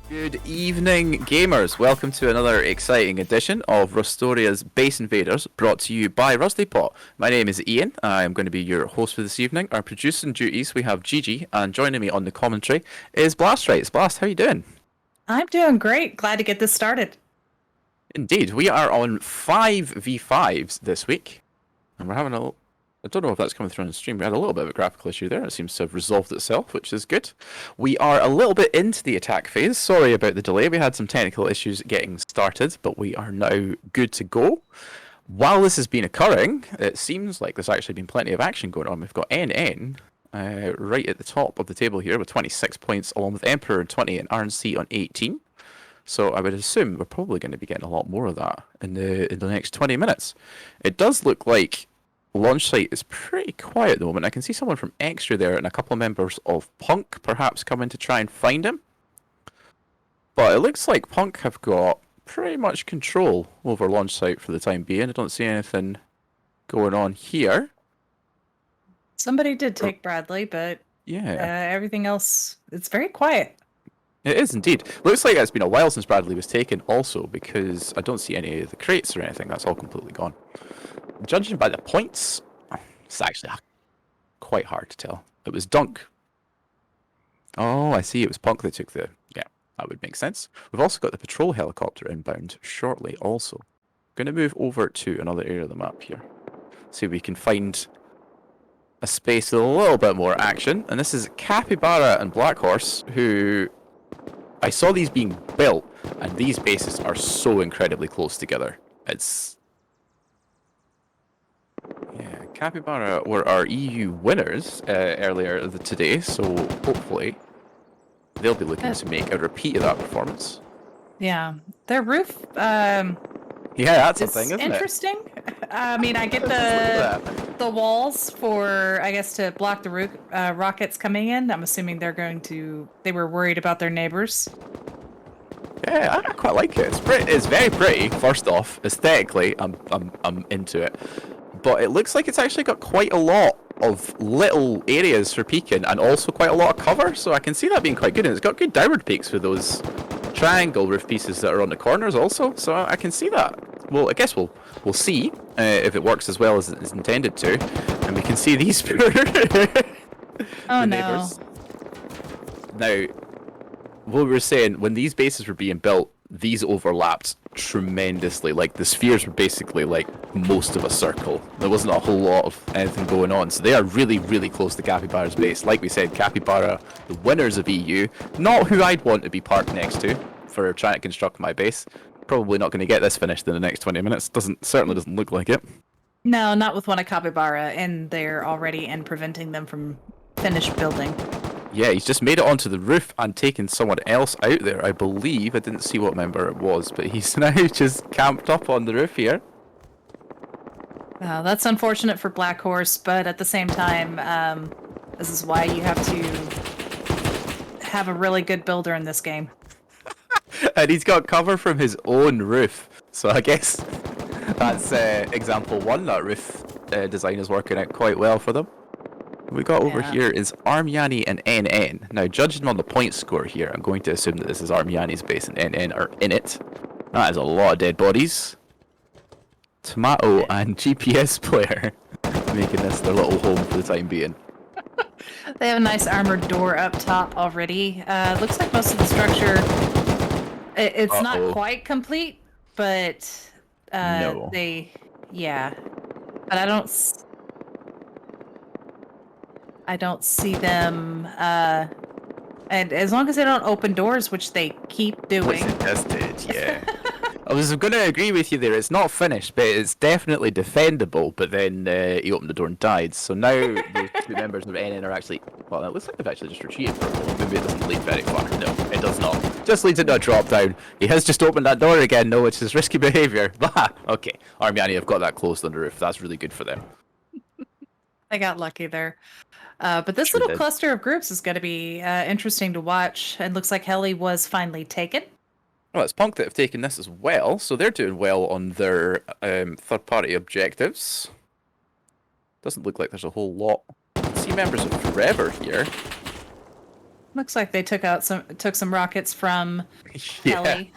Good evening, gamers. Welcome to another exciting edition of Rustoria's Base Invaders, brought to you by Rusty Pot. My name is Ian. I am going to be your host for this evening. Our producing duties, we have Gigi, and joining me on the commentary is BlastRites. Blast, how you doing? I'm doing great. Glad to get this started. Indeed, we are on 5v5s this week, and we're having a... I don't know if that's coming through on the stream. We had a little bit of a graphical issue there. It seems to have resolved itself, which is good. We are a little bit into the attack phase. Sorry about the delay. We had some technical issues getting started, but we are now good to go. While this has been occurring, it seems like there's actually been plenty of action going on. We've got NN right at the top of the table here with 26 points, along with Emperor 20 and RNC on 18. So I would assume we're probably going to be getting a lot more of that in the next 20 minutes. It does look like launch site is pretty quiet at the moment. I can see someone from Extra there and a couple of members of Punk perhaps coming to try and find him. But it looks like Punk have got pretty much control over launch site for the time being. I don't see anything going on here. Somebody did take Bradley, but yeah, everything else, it's very quiet. It is indeed. Looks like it's been a while since Bradley was taken also, because I don't see any of the crates or anything. That's all completely gone. Judging by the points, it's actually quite hard to tell. It was Dunk. Oh, I see. It was Punk that took the... Yeah, that would make sense. We've also got the patrol helicopter inbound shortly also. Going to move over to another area of the map here. See if we can find a space with a little bit more action. And this is Capybara and Black Horse, who... I saw these being built, and these bases are so incredibly close together. It's... Yeah, Capybara were our EU winners earlier today, so hopefully they'll be looking to make a repeat of that performance. Yeah, their roof. Yeah, that's a thing, isn't interesting. I mean, I get the walls for, I guess, to block the rockets coming in. I'm assuming they were worried about their neighbors. Yeah, I quite like it. It's very pretty. First off, aesthetically, I'm into it. But it looks like it's actually got quite a lot of little areas for peeking and also quite a lot of cover, so I can see that being quite good. And it's got good downward peaks for those triangle roof pieces that are on the corners also, so I can see that. Well, I guess we'll see if it works as well as it's intended to, and we can see these Oh neighbors. Now, what we were saying, when these bases were being built, these overlapped tremendously. Like, the spheres were basically like most of a circle. There wasn't a whole lot of anything going on, so they are really, really close to Capybara's base. Like we said, Capybara, the winners of EU, not who I'd want to be parked next to for trying to construct my base. Probably not going to get this finished in the next 20 minutes. Certainly doesn't look like it. No, not with one of Capybara, and they're already in preventing them from finished building. Yeah, he's just made it onto the roof and taken someone else out there, I believe. I didn't see what member it was, but he's now just camped up on the roof here. That's unfortunate for Black Horse, but at the same time, this is why you have to have a really good builder in this game. And he's got cover from his own roof, so I guess that's example one. That roof design is working out quite well for them. What we got over here is Armiani and NN. Now, judging on the point score here, I'm going to assume that this is Armiani's base and NN are in it. That is a lot of dead bodies. Tomato and GPS player making this their little home for the time being. They have a nice armored door up top already. Looks like most of the structure, it's not quite complete, but no. But I don't see them, and as long as they don't open doors, which they keep doing. Yeah. I was going to agree with you there. It's not finished, but it's definitely defendable. But then he opened the door and died. So now the two members of NN are actually... Well, it looks like they've actually just retreated for a moment. Maybe it doesn't lead very far. No, it does not. Just leads into a drop down. He has just opened that door again. No, it's his risky behaviour. Okay, Armiani have got that closed on the roof. That's really good for them. They got lucky there. But this little cluster of groups is going to be interesting to watch. It looks like Heli was finally taken. Well, it's Punk that have taken this as well, so they're doing well on their third-party objectives. Doesn't look like there's a whole lot. I see members of Forever here. Looks like they took some rockets from Yeah. Kelly.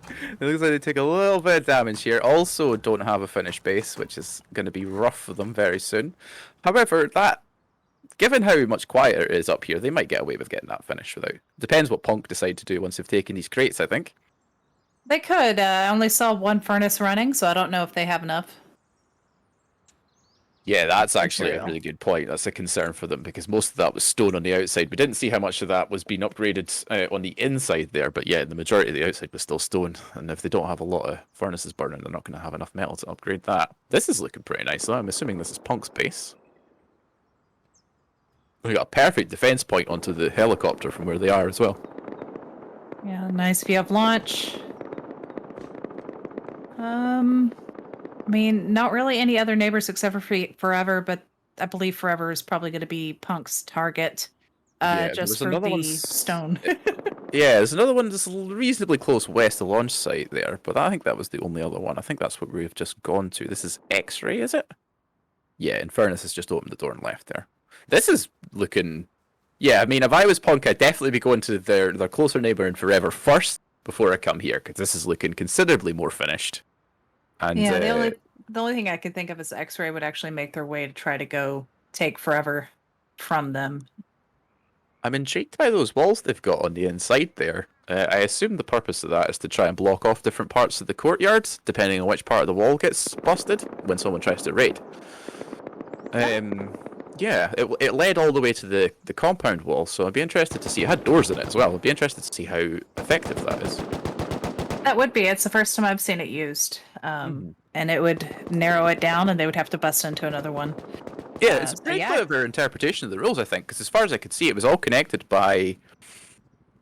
It looks like they take a little bit of damage here. Also, don't have a finished base, which is going to be rough for them very soon. However, given how much quieter it is up here, they might get away with getting that finished without. Depends what Punk decide to do once they've taken these crates, I think. They could. I only saw one furnace running, so I don't know if they have enough. Yeah, that's actually a Material. really good point. That's a concern for them because most of that was stone on the outside. We didn't see how much of that was being upgraded on the inside there, but yeah, the majority of the outside was still stone. And if they don't have a lot of furnaces burning, they're not going to have enough metal to upgrade that. This is looking pretty nice, though. I'm assuming this is Punk's base. We got a perfect defense point onto the helicopter from where they are as well. Yeah, nice view of launch. I mean, not really any other neighbors except for Forever, but I believe Forever is probably going to be Punk's target. Yeah, Just there's for another the one. stone. Yeah, there's another one that's reasonably close west of launch site there, but I think that was the only other one. I think that's what we've just gone to. This is X-ray, is it? Yeah, Infernus has just opened the door and left there. This is looking... Yeah, I mean, if I was Punk, I'd definitely be going to their closer neighbour in Forever first before I come here, because this is looking considerably more finished. And Yeah, the only thing I could think of is X-Ray would actually make their way to try to go take Forever from them. I'm intrigued by those walls they've got on the inside there. I assume the purpose of that is to try and block off different parts of the courtyard, depending on which part of the wall gets busted when someone tries to raid. Yeah, it led all the way to the compound wall, so I'd be interested to see. It had doors in it as well. I'd be interested to see how effective that is. That would be. It's the first time I've seen it used. And it would narrow it down, and they would have to bust into another one. Yeah, it's a so pretty yeah. clever interpretation of the rules, I think, because as far as I could see, it was all connected by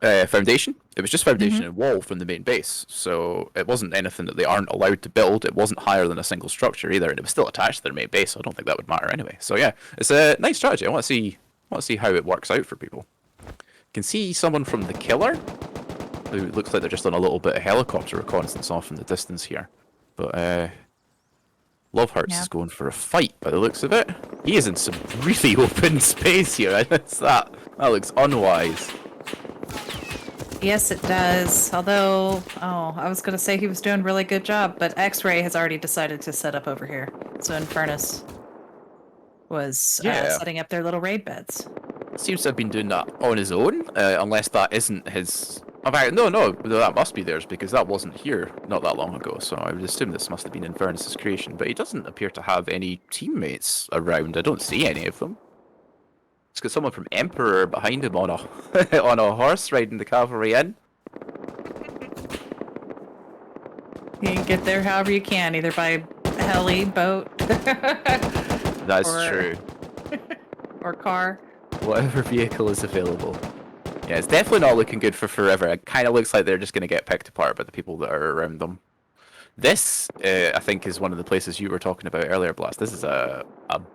foundation. It was just foundation and wall from the main base, so it wasn't anything that they aren't allowed to build. It wasn't higher than a single structure either, and it was still attached to their main base, so I don't think that would matter anyway. So yeah, it's a nice strategy. I want to see how it works out for people. You can see someone from the killer, who looks like they're just on a little bit of helicopter reconnaissance off in the distance here. But Love Hearts is going for a fight by the looks of it. He is in some really open space here. That looks unwise. Yes, it does. Although, I was going to say he was doing a really good job, but X-Ray has already decided to set up over here. So Infernus was setting up their little raid beds. Seems to have been doing that on his own, unless that isn't his... In fact, no, that must be theirs, because that wasn't here not that long ago, so I would assume this must have been Infernus' creation, but he doesn't appear to have any teammates around. I don't see any of them. It's got someone from Emperor behind him on a on a horse riding the cavalry in. You can get there however you can, either by heli, boat. That's true. Or car. Whatever vehicle is available. Yeah, it's definitely not looking good for Forever. It kind of looks like they're just going to get picked apart by the people that are around them. This, I think, is one of the places you were talking about earlier, Blast. This is a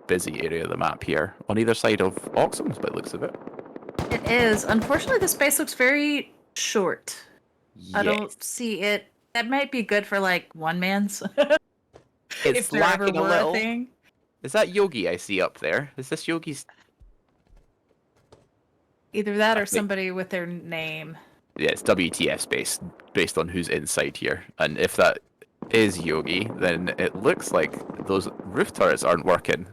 busy area of the map here, on either side of Oxum's, by the looks of it. It is. Unfortunately, the space looks very short. Yes. I don't see it. That might be good for, like, one-mans. It's lacking a little. Is that Yogi I see up there? Is this Yogi's... Either that or somebody with their name. Yeah, it's WTF space, based on who's inside here. And if that is Yogi, then it looks like those roof turrets aren't working.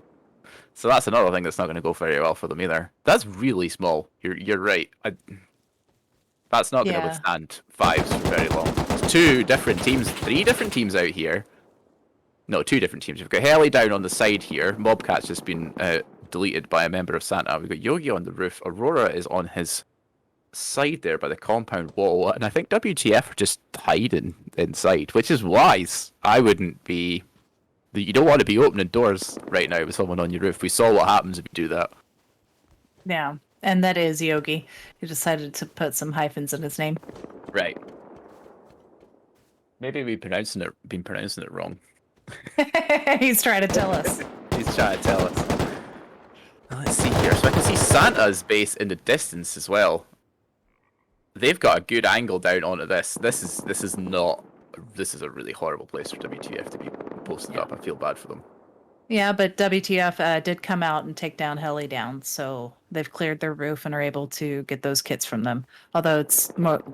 So that's another thing that's not going to go very well for them either. That's really small. You're right. That's not going to withstand fives for very long. There's 3 different teams out here. No, 2 different teams. We've got Heli down on the side here. Mobcat's just been deleted by a member of Santa. We've got Yogi on the roof. Aurora is on his side there by the compound wall. And I think WTF are just hiding inside, which is wise. I wouldn't be... You don't want to be opening doors right now with someone on your roof. We saw what happens if you do that. Yeah, and that is Yogi, who decided to put some hyphens in his name. Right. Maybe we've been pronouncing it wrong. He's trying to tell us. He's trying to tell us. Let's see here. So I can see Santa's base in the distance as well. They've got a good angle down onto this. This is a really horrible place for WTF to be posted up. I feel bad for them. Yeah, but WTF did come out and take down Heli down, so they've cleared their roof and are able to get those kits from them. Although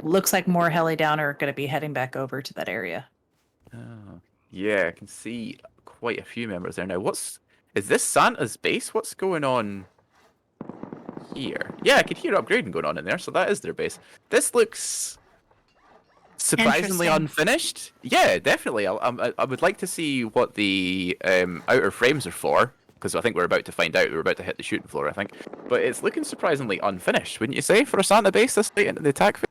looks like more Heli down are going to be heading back over to that area. Oh, yeah, I can see quite a few members there now. Is this Santa's base? What's going on here? Yeah, I could hear upgrading going on in there, so that is their base. This looks surprisingly Interesting. unfinished. Yeah, definitely. I would like to see what the outer frames are for, because I think we're about to find out. We're about to hit the shooting floor, I think. But it's looking surprisingly unfinished, wouldn't you say, for a Santa base this late into the attack phase?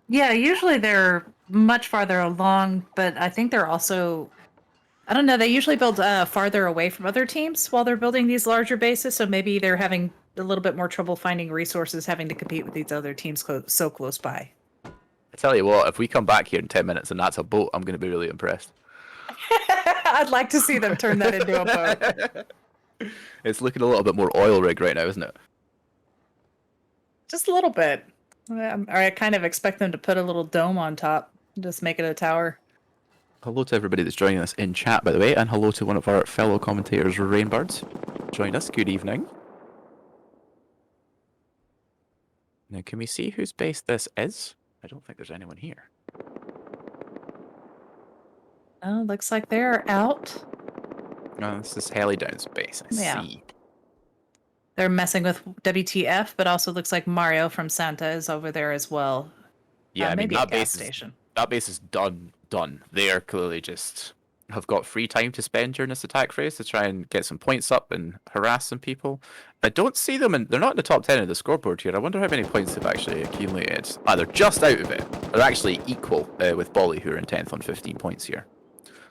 Yeah, usually they're much farther along, but I think they're also, I don't know, they usually build farther away from other teams while they're building these larger bases, so maybe they're having a little bit more trouble finding resources, having to compete with these other teams so close by. I tell you what, if we come back here in 10 minutes and that's a boat, I'm going to be really impressed. I'd like to see them turn that into a boat. It's looking a little bit more oil rig right now, isn't it? Just a little bit. I kind of expect them to put a little dome on top, just make it a tower. Hello to everybody that's joining us in chat, by the way, and hello to one of our fellow commentators, Rainbirds. Join us. Good evening. Now, can we see whose base this is? I don't think there's anyone here. Oh, looks like they're out. No, this is Heli Down's base. I Yeah. see. They're messing with WTF, but also looks like Mario from Santa is over there as well. Yeah, I mean maybe a that gas base station. that base is done. They are clearly just have got free time to spend during this attack phase to try and get some points up and harass some people. I don't see them, and they're not in the top 10 of the scoreboard here. I wonder how many points they've actually accumulated. They're just out of it. They're actually equal with Bolly, who are in 10th on 15 points here.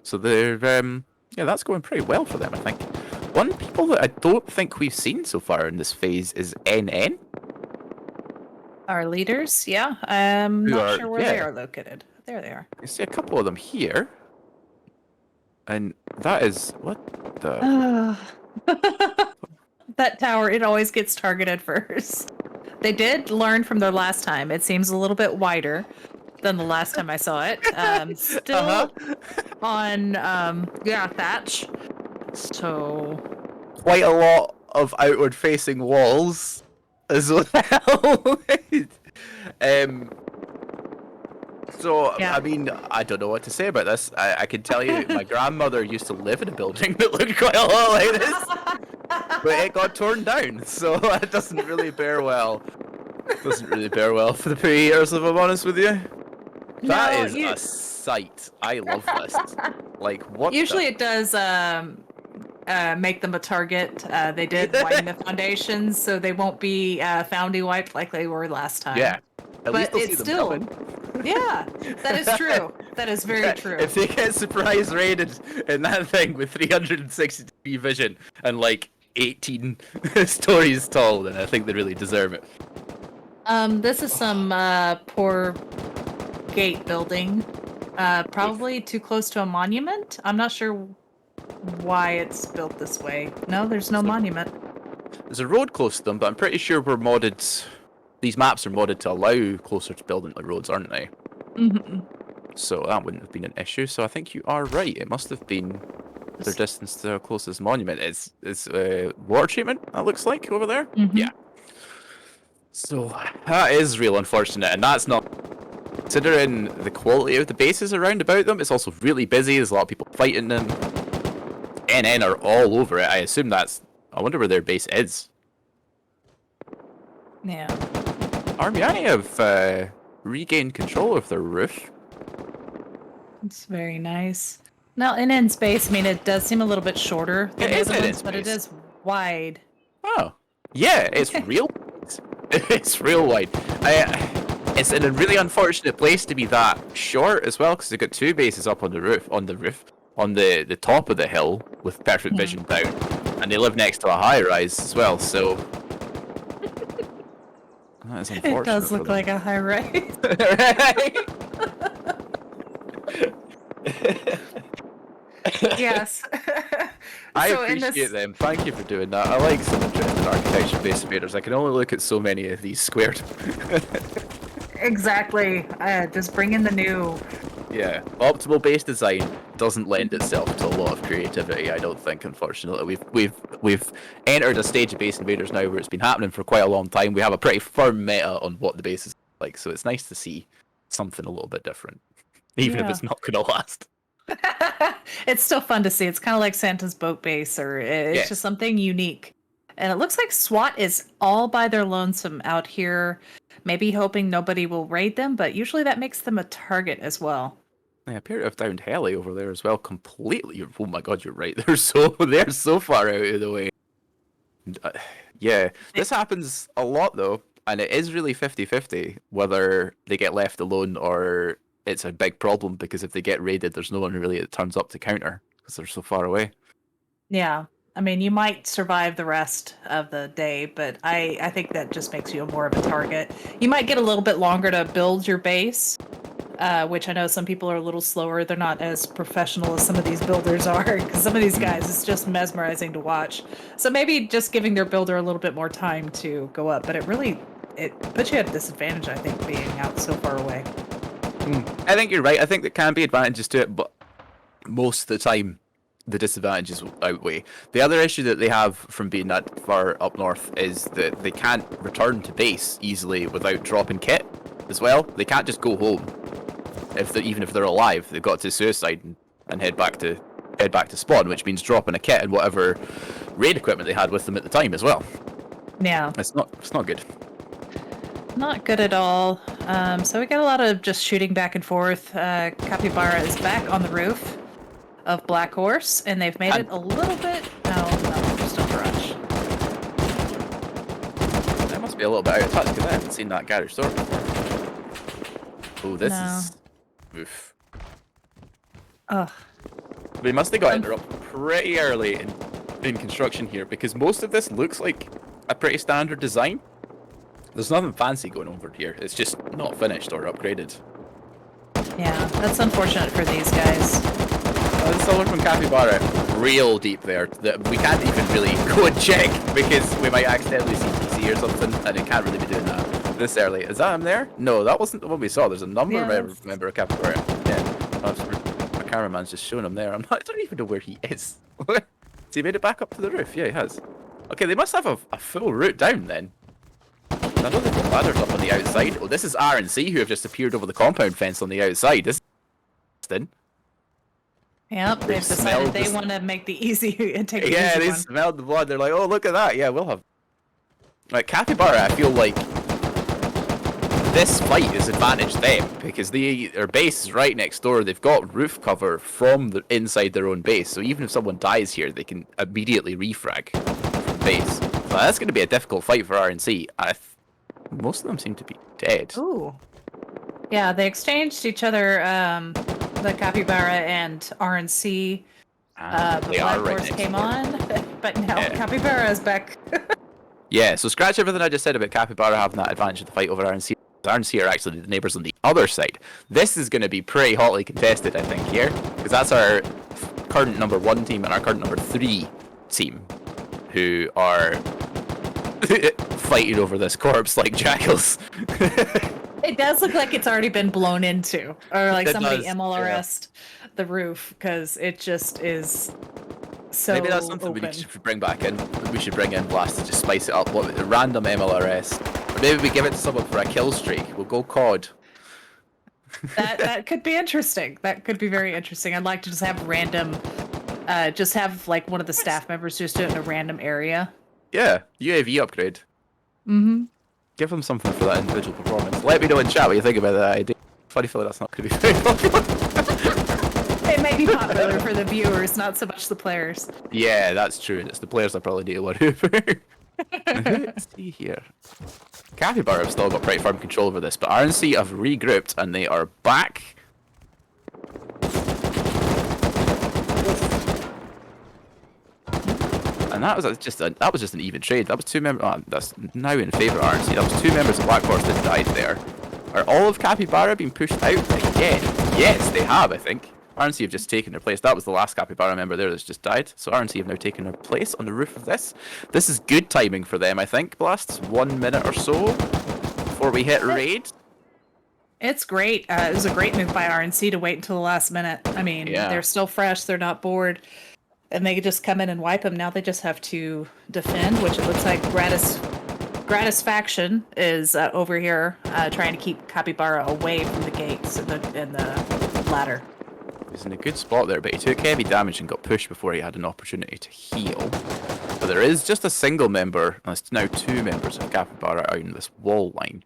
So they're yeah, that's going pretty well for them, I think. One people that I don't think we've seen so far in this phase is NN. Our leaders, yeah. I'm Who not are- sure where they yeah. are located. There they are. I see a couple of them here. And that is what the That tower, it always gets targeted first. They did learn from their last time. It seems a little bit wider than the last time I saw it. Still on, thatch. So quite a lot of outward facing walls as well. So Yeah. I mean, I don't know what to say about this. I can tell you my grandmother used to live in a building that looked quite a lot like this. But it got torn down, so it doesn't really bear well. Doesn't really bear well for the preheaters, if I'm honest with you. That is a sight. I love this. Like, what? Usually it does make them a target. They did widen the foundations, so they won't be foundy wiped like they were last time. Yeah. At But least they'll it's see them still- coming. Yeah, that is true. That is very true. If they get surprise raided in that thing with 360 degree vision and like 18 stories tall, then I think they really deserve it. This is some poor gate building. Probably too close to a monument. I'm not sure why it's built this way. No, there's no monument. There's a road close to them, but I'm pretty sure we're modded. These maps are modded to allow closer to building like roads, aren't they? Mm-hmm. So that wouldn't have been an issue. So I think you are right. It must have been their distance to the closest monument. It's water treatment, that looks like, over there. Mhm. Yeah. So that is real unfortunate, and that's not considering the quality of the bases around about them. It's also really busy. There's a lot of people fighting them. NN are all over it. I assume that's. I wonder where their base is. Yeah. Armiani have regained control of their roof. It's very nice. Now, in space, I mean, it does seem a little bit shorter than It the is other in ones, but it space. is wide. Oh, yeah, it's real. It's real wide. It's in a really unfortunate place to be that short as well, because they've got two bases up on the roof, on the top of the hill with perfect vision down, and they live next to a high rise as well. So that is unfortunate. It does for look them. like a high rise. Yes. I So in appreciate this- them. Thank you for doing that. I like some interesting architecture-based invaders. I can only look at so many of these squared. Exactly. Just bring in the new. Yeah, optimal base design doesn't lend itself to a lot of creativity. I don't think, unfortunately, we've entered a stage of Base Invaders now where it's been happening for quite a long time. We have a pretty firm meta on what the base is like, so it's nice to see something a little bit different, even if Yeah. it's not going to last. It's still fun to see. It's kind of like Santa's boat base, or it's Yes. just something unique. And it looks like SWAT is all by their lonesome out here, maybe hoping nobody will raid them, but usually that makes them a target as well. They appear to have downed heli over there as well, completely. Oh my god, you're right. They're so far out of the way. Uh, yeah, this happens a lot though, and it is really 50-50 whether they get left alone or it's a big problem, because if they get raided, there's no one really that turns up to counter because they're so far away. Yeah. I mean, you might survive the rest of the day, but I think that just makes you more of a target. You might get a little bit longer to build your base, which I know some people are a little slower. They're not as professional as some of these builders are, because some of these guys, it's just mesmerizing to watch. So maybe just giving their builder a little bit more time to go up, but it puts you at a disadvantage, I think, being out so far away. I think you're right. I think there can be advantages to it, but most of the time, the disadvantages outweigh. The other issue that they have from being that far up north is that they can't return to base easily without dropping kit as well. They can't just go home even if they're alive. They've got to suicide and head back to spawn, which means dropping a kit and whatever raid equipment they had with them at the time as well. Yeah. It's not good. Not good at all. So we got a lot of just shooting back and forth. Capybara is back on the roof of Black Horse, and they've made it a little bit. No, just a rush. That must be a little bit out of touch because I haven't seen that garage door before. Oh, this is. Oof. Ugh. They must have got interrupted pretty early in construction here, because most of this looks like a pretty standard design. There's nothing fancy going over here. It's just not finished or upgraded. Yeah, that's unfortunate for these guys. The solar from Capybara, real deep there. That we can't even really go and check because we might accidentally see TC or something, and it can't really be doing that this early. Is that him there? No, that wasn't the one we saw. There's a number of member of Capybara. Yeah, my cameraman's just showing him there. I don't even know where he is. Has he made it back up to the roof? Yeah, he has. Okay, they must have a full route down then. I know they've got ladders up on the outside. Oh, this is RNC who have just appeared over the compound fence on the outside. This is interesting. Yep, they've decided they want to make the easy and take the easy one. Yeah, they smelled the blood. They're like, oh, look at that. Yeah, we'll have. Like, Capybara, I feel like this fight has advantaged them because their base is right next door. They've got roof cover from inside their own base. So even if someone dies here, they can immediately refrag from base. So that's going to be a difficult fight for RNC. Most of them seem to be dead. Ooh. Yeah, they exchanged each other, the Capybara and RNC. The Black Horse came on, but now Capybara is back. Yeah, so scratch everything I just said about Capybara having that advantage of the fight over RNC. RNC are actually the neighbours on the other side. This is going to be pretty hotly contested, I think, here. Because that's our current number 1 team and our current number 3 team, who are fighting over this corpse like jackals. It does look like it's already been blown into, or like somebody MLRS'd the roof, because it just is so Maybe that's something open. we should bring back in. We should bring in Blast to just spice it up. What, a random MLRS. Or maybe we give it to someone for a kill streak. We'll go COD. That could be interesting. That could be very interesting. I'd like to just have random, just have like one of the staff members just do it in a random area. Yeah, UAV upgrade. Mm-hmm. Give them something for that individual performance. Let me know in chat what you think about that idea. Funny feeling that's not going to be very popular. It may be popular for the viewers, not so much the players. Yeah, that's true. It's the players that probably need to worry about. Let's see here. Capybara have still got pretty firm control over this, but RNC have regrouped and they are back. And that was just an even trade. That was 2 members. Oh, that's now in favour of RNC. That was 2 members of Black Horse that died there. Are all of Capybara being pushed out again? Yes, they have, I think. RNC have just taken their place. That was the last Capybara member there that's just died. So RNC have now taken their place on the roof of this. This is good timing for them, I think. Blasts 1 minute or so before we hit raid. It's great. It was a great move by RNC to wait until the last minute. I mean, Yeah. they're still fresh. They're not bored. And they could just come in and wipe them. Now they just have to defend, which it looks like Gratis Faction is over here trying to keep Capybara away from the gates and the ladder. He's in a good spot there, but he took heavy damage and got pushed before he had an opportunity to heal. But there is just a single member, and it's now 2 members of Capybara out in this wall line.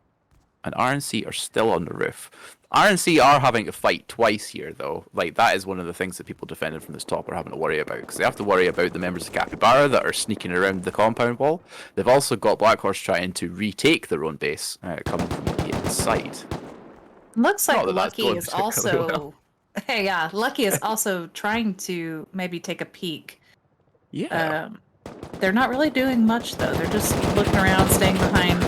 And RNC are still on the roof. RNC are having to fight twice here, though. Like, that is one of the things that people defending from this top are having to worry about. Because they have to worry about the members of Capybara that are sneaking around the compound wall. They've also got Black Horse trying to retake their own base, coming from the inside. Looks like Not that that's Lucky going is particularly also... well. Hey, yeah, Lucky is also trying to maybe take a peek. Yeah. They're not really doing much, though. They're just looking around, staying behind.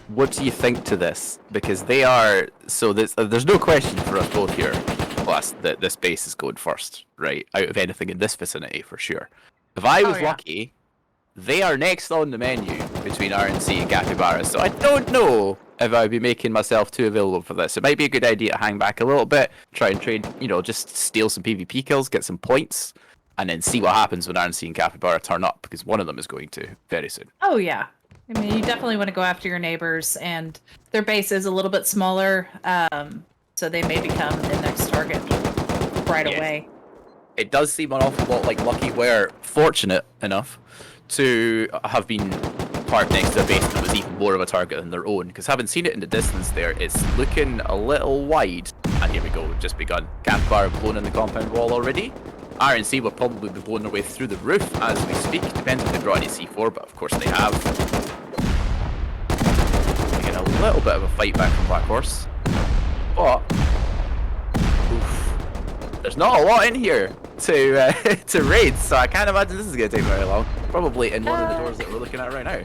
What do you think to this? Because they are... So there's no question for us both here, plus, that this base is going first, right? Out of anything in this vicinity, for sure. If I was lucky, they are next on the menu between RNC and Capybara, so I don't know if I'd be making myself too available for this. It might be a good idea to hang back a little bit, try and trade, just steal some PvP kills, get some points, and then see what happens when RNC and Capybara turn up, because one of them is going to very soon. Oh, yeah. I mean, you definitely want to go after your neighbors, and their base is a little bit smaller, so they may become the next target right away. It does seem an awful lot like Lucky were fortunate enough to have been parked next to a base that was even more of a target than their own, because having seen it in the distance there, it's looking a little wide. And here we go, we've just begun. Capybara blown in the compound wall already. RNC will probably be blowing their way through the roof as we speak, depending if they brought any C4, but of course they have. They get a little bit of a fight back from Black Horse. But oof, there's not a lot in here to raid, so I can't imagine this is going to take very long. Probably in one of the doors that we're looking at right now.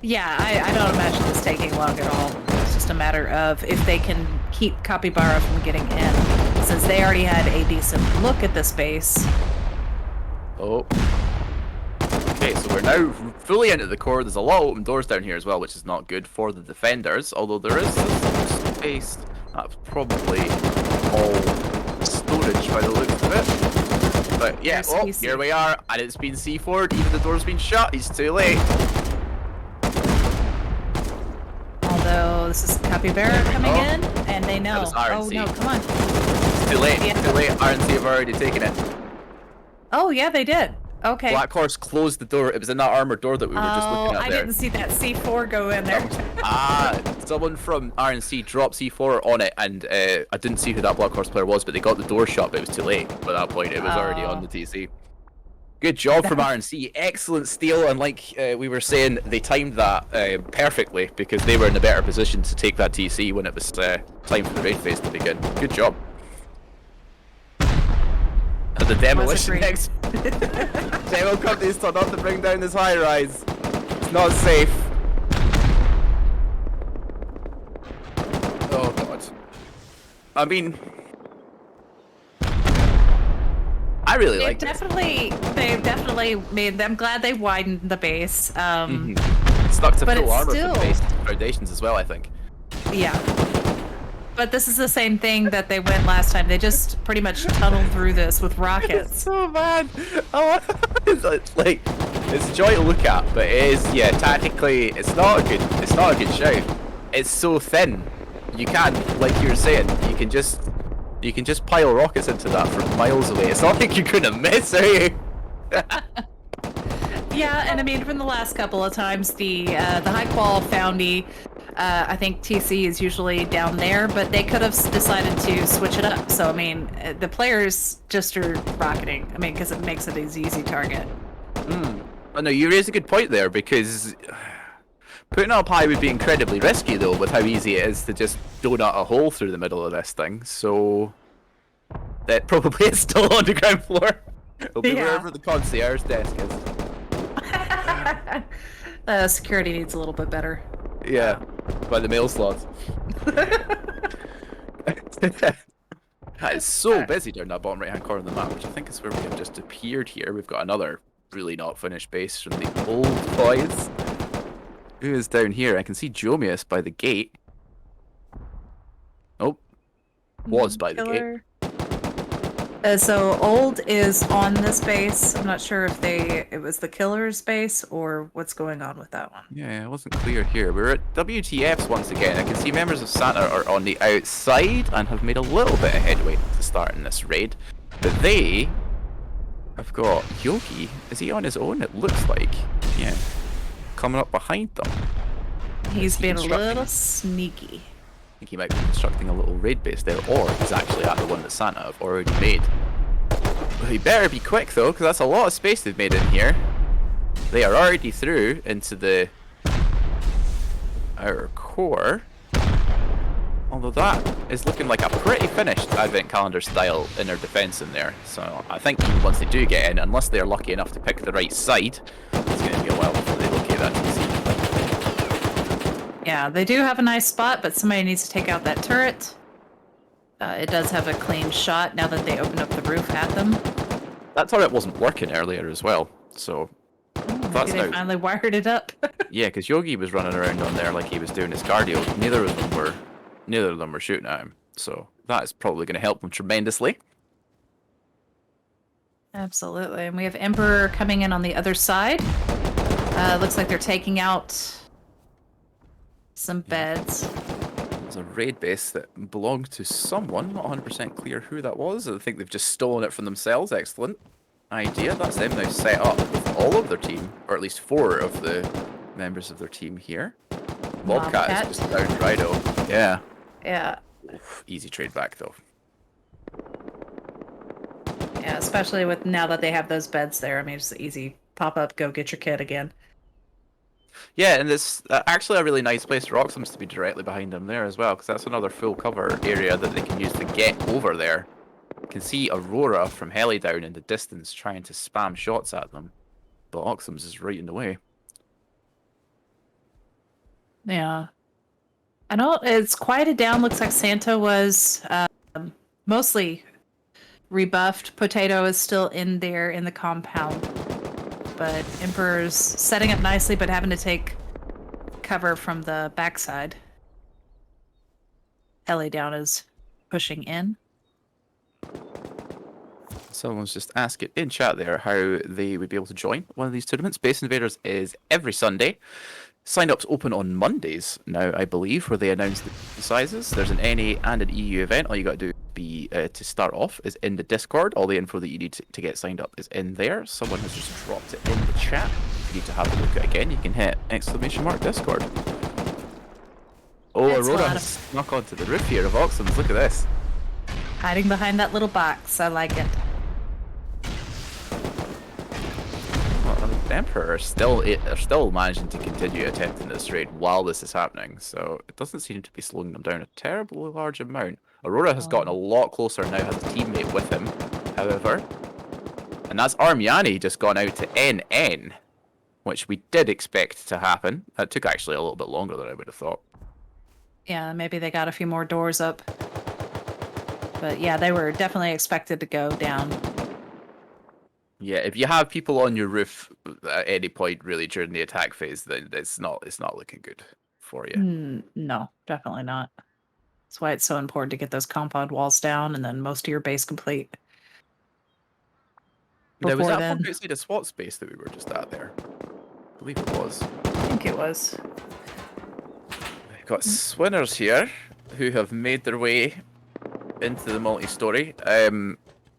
Yeah, I don't imagine this taking long at all. It's just a matter of if they can keep Capybara from getting in, since they already had a decent look at this base. Oh. Okay, so we're now fully into the core. There's a lot of open doors down here as well, which is not good for the defenders, although there is some space. That's probably all storage by the looks of it. But yeah, here we are, and it's been C4'd, even the door's been shut, he's too late. Although this is Capybara coming in, and they know. Oh no, come on. It's too late, too late, RNC have already taken it. Oh yeah, they did. Okay. Black Horse closed the door. It was in that armored door that we were just looking at there. I didn't see that C4 go in there. Someone from RNC dropped C4 on it, and I didn't see who that Black Horse player was, but they got the door shut, but it was too late. By that point, it was already on the TC. Good job from RNC. Excellent steal, and like we were saying, they timed that perfectly, because they were in a better position to take that TC when it was time for the raid phase to begin. Good job. And the demolition next. Demo companies told not to bring down this high rise. It's not safe. Oh god. I mean, I really like this. They've definitely made them glad they widened the base. Stuck to full armor for the base foundations as well, I think. Yeah. But this is the same thing that they went last time. They just pretty much tunneled through this with rockets. It's so bad. Oh, it's like, it's a joy to look at, but it is, yeah, tactically, it's not a good shout. It's so thin. You can't, like you were saying, you can just pile rockets into that from miles away. It's not like you're gonna miss, are you? Yeah, and I mean, from the last couple of times, the high qual foundy, I think TC is usually down there, but they could have decided to switch it up. So I mean, the players just are rocketing. I mean, because it makes it an easy target. Oh no, you raise a good point there, because putting up high would be incredibly risky though, with how easy it is to just donut a hole through the middle of this thing. So that probably is still on the ground floor. It'll be wherever the concierge desk is. Security needs a little bit better. Yeah, by the mail slot. It's so busy down that bottom right hand corner of the map, which I think is where we have just appeared here. We've got another really not finished base from the old boys. Who is down here? I can see Jomius by the gate. Oh, was by the gate. Killer. So old is on this base. I'm not sure if it was the killer's base or what's going on with that one. Yeah, it wasn't clear here. We're at WTFs once again. I can see members of Santa are on the outside and have made a little bit of headway to start in this raid. But they have got Yogi. Is he on his own? It looks like. Yeah. Coming up behind them. He's Is he being a constructing? little sneaky. I think he might be constructing a little raid base there, or he's actually at the one that Santa have already made. Well, he better be quick though, because that's a lot of space they've made in here. They are already through into the outer core. Although that is looking like a pretty finished Advent Calendar style inner defense in there. So I think even once they do get in, unless they're lucky enough to pick the right side, it's going to be a while before they locate that TC. Yeah, they do have a nice spot, but somebody needs to take out that turret. It does have a clean shot now that they opened up the roof at them. That turret wasn't working earlier as well, so Maybe they finally wired it up. yeah, because Yogi was running around on there like he was doing his cardio. Neither of them were shooting at him, so that is probably going to help them tremendously. Absolutely, and we have Emperor coming in on the other side. Looks like they're taking out some beds. There's a raid base that belonged to someone. Not 100% clear who that was. I think they've just stolen it from themselves. Excellent idea. That's them now set up with all of their team, or at least 4 of the members of their team here. Bobcat is just down Rido. Yeah. Yeah. Oof, easy trade back though. Yeah, especially with now that they have those beds there. I mean, it's easy. Pop up, go get your kid again. Yeah, and it's actually a really nice place for Oxums to be directly behind them there as well, because that's another full cover area that they can use to get over there. You can see Aurora from Heli down in the distance trying to spam shots at them, but Oxums is right in the way. Yeah. I know it's quieted down. Looks like Santa was mostly rebuffed. Potato is still in there in the compound. But Emperor's setting up nicely, but having to take cover from the backside. Heli down is pushing in. Someone's just asking in chat there how they would be able to join one of these tournaments. Base Invaders is every Sunday. Sign-ups open on Mondays now, I believe, where they announce the sizes. There's an NA and an EU event. All you got to do to start off is in the Discord. All the info that you need to get signed up is in there. Someone has just dropped it in the chat. If you need to have a look at it again, you can hit !Discord. Oh, That's Aurora has snuck onto the roof here of Oxums. Look at this. Hiding behind that little box. I like it. The Emperor are still managing to continue attempting this raid while this is happening, so it doesn't seem to be slowing them down a terribly large amount. Aurora has gotten a lot closer now, has a teammate with him, however. And that's Armiani just gone out to NN, which we did expect to happen. That took actually a little bit longer than I would have thought. Yeah, maybe they got a few more doors up. But yeah, they were definitely expected to go down. Yeah, if you have people on your roof at any point really during the attack phase, then it's not looking good for you. No, definitely not. That's why it's so important to get those compound walls down and then most of your base complete. Now, was Before that then. from outside a SWAT space that we were just at there? I believe it was. I think it was. We've got Swinners here who have made their way into the multi-story.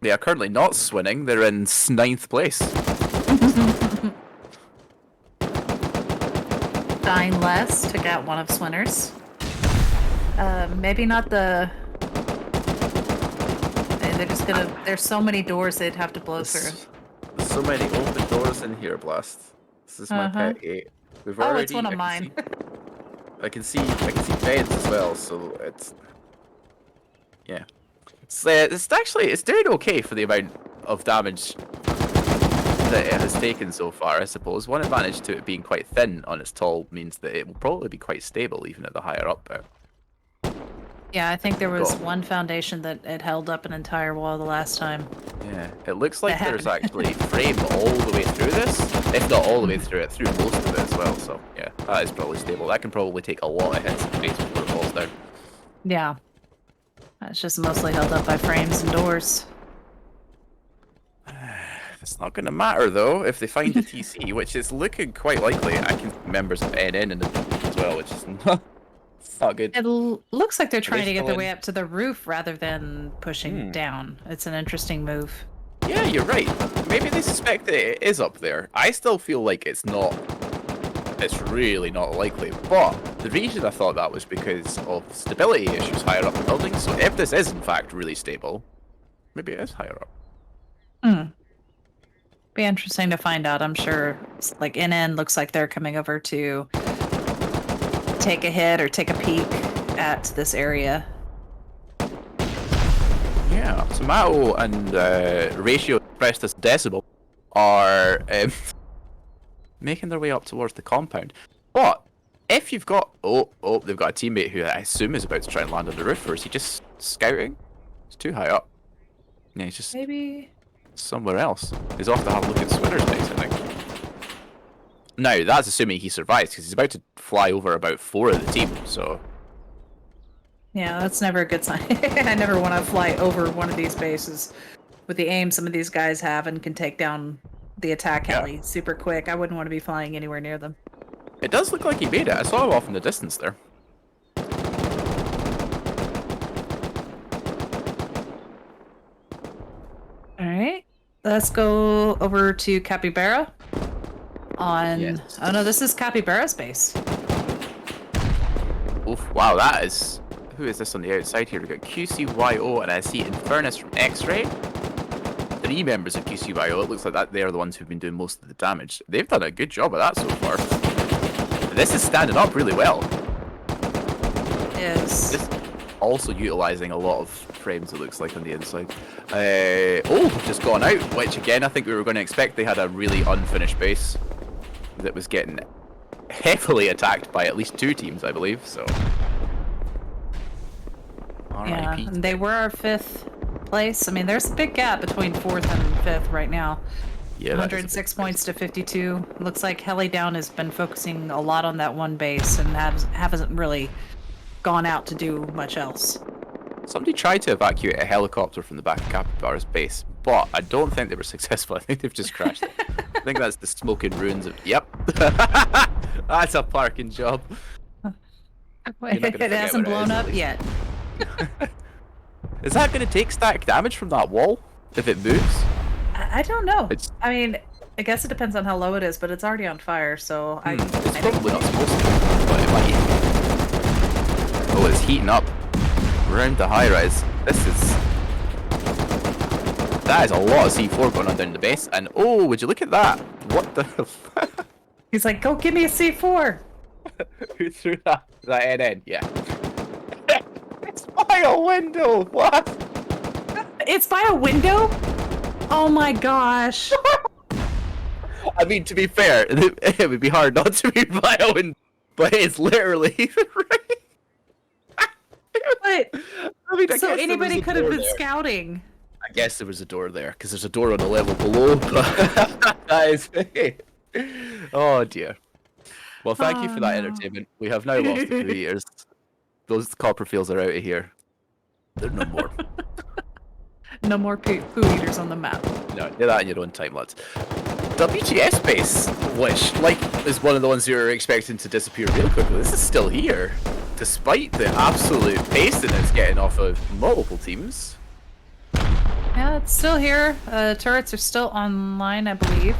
They are currently not swinning. They're in 9th place. Dying Less took out one of Swinners. Maybe not the... They're just gonna... There's so many doors they'd have to blow through. So many open doors in here, Blast. This is my pet 8. We've already, it's one of mine. I can see beds as well, so it's... Yeah. It's doing okay for the amount of damage that it has taken so far, I suppose. One advantage to it being quite thin on its tall means that it will probably be quite stable even at the higher up bit. Yeah, I think there was one foundation that it held up an entire wall the last time. Yeah, it looks like That there's happened. actually frame all the way through this, if not all the way through it, through most of it as well. So yeah, that is probably stable. That can probably take a lot of hits in the face before it falls down. Yeah. It's just mostly held up by frames and doors. It's not going to matter though if they find a TC, which is looking quite likely. I can see members of NN in the as well, which is not good. It looks like they're trying to get still their in? way up to the roof rather than pushing down. It's an interesting move. Yeah, you're right. Maybe they suspect that it is up there. I still feel like it's not. It's really not likely. But the reason I thought that was because of stability issues higher up the building. So if this is in fact really stable, maybe it is higher up. Be interesting to find out. I'm sure, like NN looks like they're coming over to take a hit or take a peek at this area. Yeah, Tomato and Ratio expressed as Decibel are making their way up towards the compound. But if you've got they've got a teammate who I assume is about to try and land on the roof, or is he just scouting? It's too high up. Yeah, he's just Maybe. somewhere else. He's off to have a look at Swinner's base, I think. Now, that's assuming he survives, because he's about to fly over about 4 of the team, so... Yeah, that's never a good sign. I never want to fly over one of these bases. With the aim some of these guys have and can take down the attack heli super quick, I wouldn't want to be flying anywhere near them. It does look like he made it. I saw him off in the distance there. Alright. Let's go over to Capybara. Yes. Oh no, this is Capybara's base. Oof, wow, that is... Who is this on the outside here? We've got QCYO, and I see Infernus from X-Ray. 3 members of QCYO. It looks like that they're the ones who've been doing most of the damage. They've done a good job of that so far. This is standing up really well. Is This also utilizing a lot of frames, it looks like, on the inside. Just gone out, which again I think we were going to expect. They had a really unfinished base that was getting heavily attacked by at least 2 teams, I believe, so... yeah, RIP. and they were our 5th place. I mean, there's a big gap between 4th and 5th right now. Yeah, that is a 106 big points to 52. Looks like Heli Down has been focusing a lot on that one base and hasn't really gone out to do much else. Somebody tried to evacuate a helicopter from the back of Capybara's base, but I don't think they were successful. I think they've just crashed it. I think that's the smoking ruins of... Yep. That's a parking job. It hasn't blown up yet. Is that going to take static damage from that wall if it moves? I don't know. It's- I mean, I guess it depends on how low it is, but it's already on fire, so I It's think probably not supposed to, but it might. Oh, it's heating up around the high rise. That is a lot of C4 going on down the base, and oh, would you look at that? What the? he's like, "Go give me a C4." Who threw that? Is that NN? Yeah. It's by a window. What? It's by a window? Oh my gosh. I mean, to be fair, it would be hard not to be by a window, but it's literally right. But I mean, I so guess there anybody was a could have door been there. scouting. I guess there was a door there, because there's a door on the level below, but that is... Oh dear. Well, thank you for that entertainment. We have now lost the 2 years. Those Copperfields are out of here. They're no more. No more poo eaters on the map. No, do that in your own time, lads. WTS base, which, like, is one of the ones you're expecting to disappear real quickly. This is still here, despite the absolute pasting it's getting off of multiple teams. Yeah, it's still here. Turrets are still online, I believe.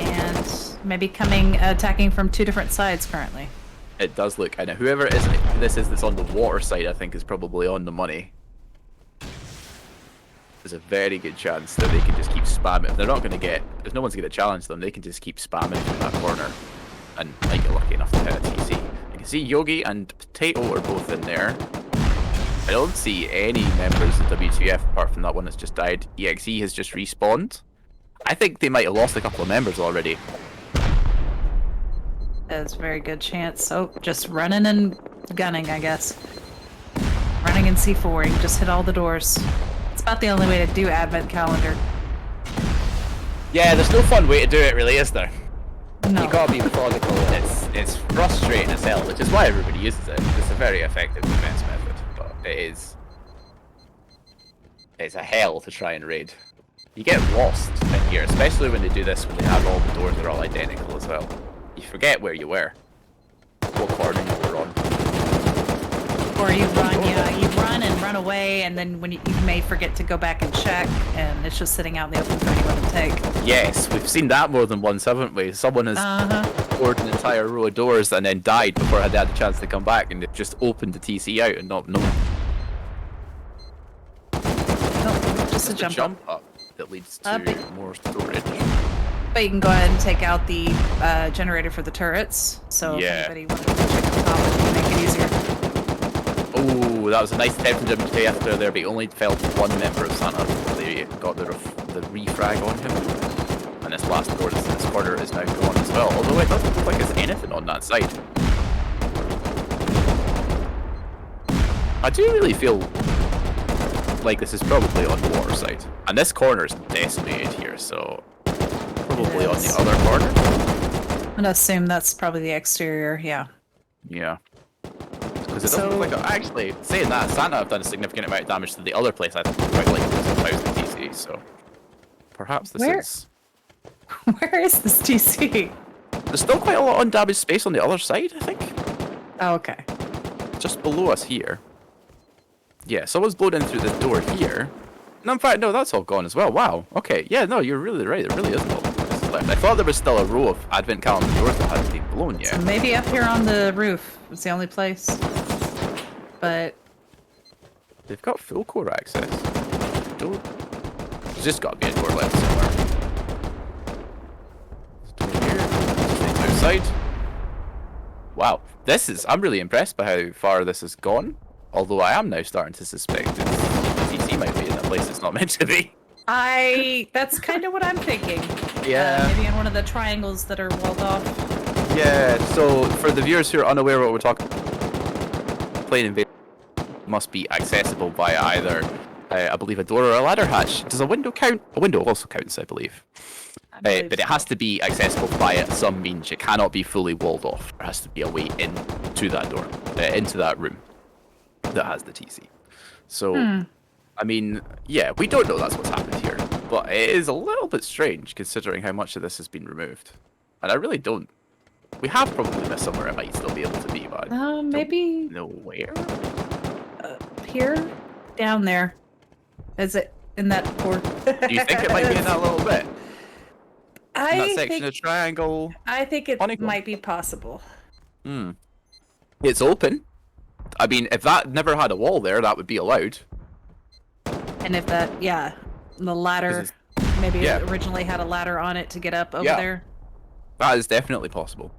And maybe attacking from 2 different sides currently. It does look, I know, whoever it is this is that's on the water side, I think, is probably on the money. There's a very good chance that they can just keep spamming. If they're not going to get, if no one's going to challenge them, they can just keep spamming from that corner and might get lucky enough to hit a TC. You can see Yogi and Potato are both in there. I don't see any members of WTF apart from that one that's just died. EXE has just respawned. I think they might have lost a couple of members already. That's a very good chance. Oh, just running and gunning, I guess. Running and C4ing. Just hit all the doors. It's about the only way to do advent calendar. Yeah, there's no fun way to do it, really, is there? No. You gotta be methodical. It's frustrating as hell, which is why everybody uses it. It's a very effective defense method, but it's a hell to try and raid. You get lost in here, especially when they do this when they have all the doors that are all identical as well. You forget where you were, what corner you were on. Or you run, yeah, you run and run away, and then when you may forget to go back and check, and it's just sitting out in the open for anyone to take. Yes, we've seen that more than once, haven't we? Someone has scored an entire row of doors and then died before they had a chance to come back, and they've just opened the TC out and not known. Oh, just a jump up. up that leads to more storage. But you can go ahead and take out the generator for the turrets, so Yeah. if anybody wanted to check the top, it can make it easier. Oh, that was a nice attempt to stay after there, but he only fell to one member of Santa. They got the refrag on him. And this last door, this corner is now gone as well. Although it doesn't look like there's anything on that side. I do really feel like this is probably on the water side. And this corner is decimated here, so probably on the other corner. I'm gonna assume that's probably the exterior, yeah. Yeah. Because it doesn't look like... Actually, saying that, Santa have done a significant amount of damage to the other place. I think quite like it was 1,000 TC, so... Perhaps this is... Where is this TC? There's still quite a lot of undamaged space on the other side, I think. Oh, okay. Just below us here. Yeah, someone's blown in through this door here. No, in fact, no, that's all gone as well. Wow. Okay, yeah, no, you're really right. There really isn't all this left. I thought there was still a row of advent calendar doors that hadn't been blown yet. So maybe up here on the roof was the only place. But... They've got full core access. There's just got to be a door left somewhere. Outside. Wow, I'm really impressed by how far this has gone. Although I am now starting to suspect that TC might be in a place it's not meant to be. That's kind of what I'm thinking. Yeah. Maybe in one of the triangles that are walled off. Yeah, so for the viewers who are unaware what we're talking playing Invaders must be accessible via either, I believe, a door or a ladder hatch. Does a window count? A window also counts, I believe. But it has to be accessible via some means. It cannot be fully walled off. There has to be a way into that door, into that room that has the TC. So, I mean, yeah, we don't know that's what's happened here. But it is a little bit strange considering how much of this has been removed. And I really don't. We have probably missed somewhere it might still be able to be, but Maybe no where. here, down there. Is it in that port? Do you think it might be in that little bit? In that section think, of triangle? I think it honeycomb? might be possible. It's open. I mean, if that never had a wall there, that would be allowed. And if that, yeah, the ladder, maybe it originally had a ladder on it to get up over there. That is definitely possible.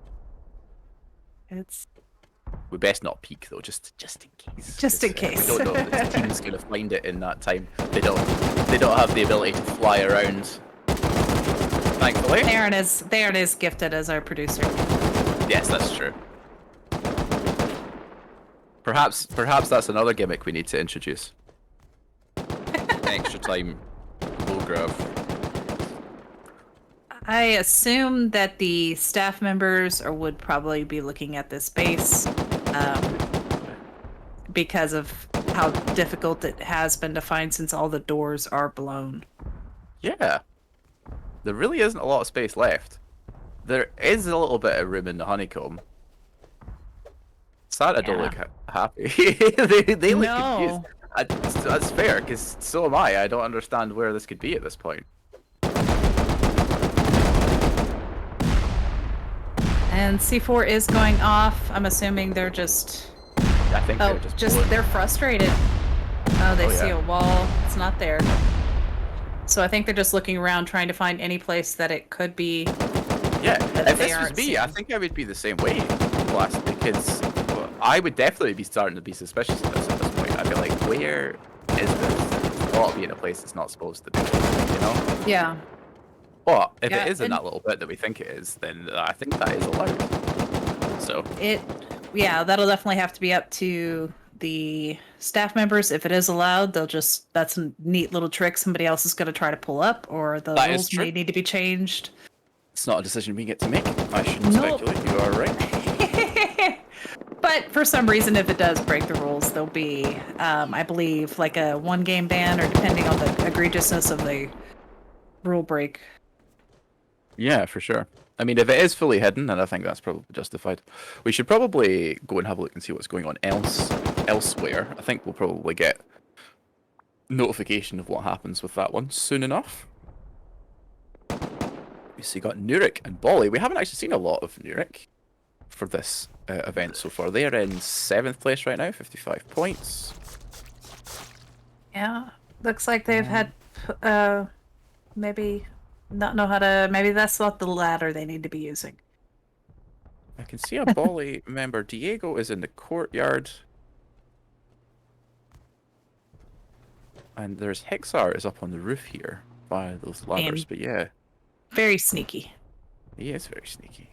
It's... We best not peek though, just in case. Just in case. We don't know if the team's gonna find it in that time. They don't have the ability to fly around. Thankfully. They aren't as gifted as our producer. Yes, that's true. Perhaps that's another gimmick we need to introduce. Extra time low grab. I assume that the staff members would probably be looking at this base because of how difficult it has been to find since all the doors are blown. Yeah. There really isn't a lot of space left. There is a little bit of room in the honeycomb. Santa don't look happy. they look confused. That's fair, because so am I. I don't understand where this could be at this point. And C4 is going off. I'm assuming they're just... I think they're just they're frustrated. Oh, they see a wall. It's not there. So I think they're just looking around trying to find any place that it could be. Yeah, if this was me, I think I would be the same way, because I would definitely be starting to be suspicious of this at this point. I'd be like, where is this? It's got to be in a place it's not supposed to be, you know? Yeah. But if it is in that little bit that we think it is, then I think that is allowed. So that'll definitely have to be up to the staff members, if it is allowed, that's a neat little trick somebody else is going to try to pull up, or the That is rules true. may need to be changed. It's not a decision we get to make. I shouldn't Nope. speculate. You are right. But for some reason, if it does break the rules, there'll be, I believe, like a 1-game ban, or depending on the egregiousness of the rule break. Yeah, for sure. I mean, if it is fully hidden, then I think that's probably justified. We should probably go and have a look and see what's going on elsewhere. I think we'll probably get notification of what happens with that one soon enough. So you got Nurik and Bolly. We haven't actually seen a lot of Nurik for this event so far. They are in 7th place right now, 55 points. Yeah, looks like they've had, maybe not know how to. Maybe that's not the ladder they need to be using. I can see a Bolly member. Diego is in the courtyard. And there's Hexar is up on the roof here by those ladders. And but yeah, very sneaky. he is very sneaky.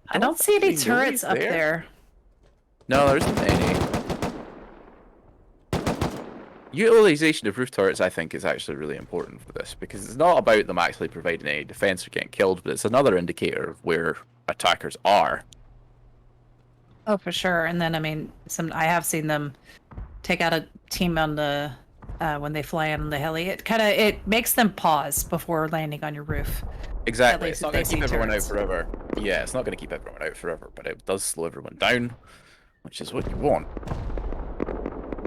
I don't see any actually know turrets he's up there. there. No, there isn't any. Utilization of roof turrets, I think, is actually really important for this, because it's not about them actually providing any defense or getting killed, but it's another indicator of where attackers are. Oh, for sure. And then, I mean, I have seen them take out a team on the when they fly in on the heli. It makes them pause before landing on your roof. Exactly. least It's not if going they to keep see everyone out turrets. forever. Yeah, it's not going to keep everyone out forever, but it does slow everyone down, which is what you want.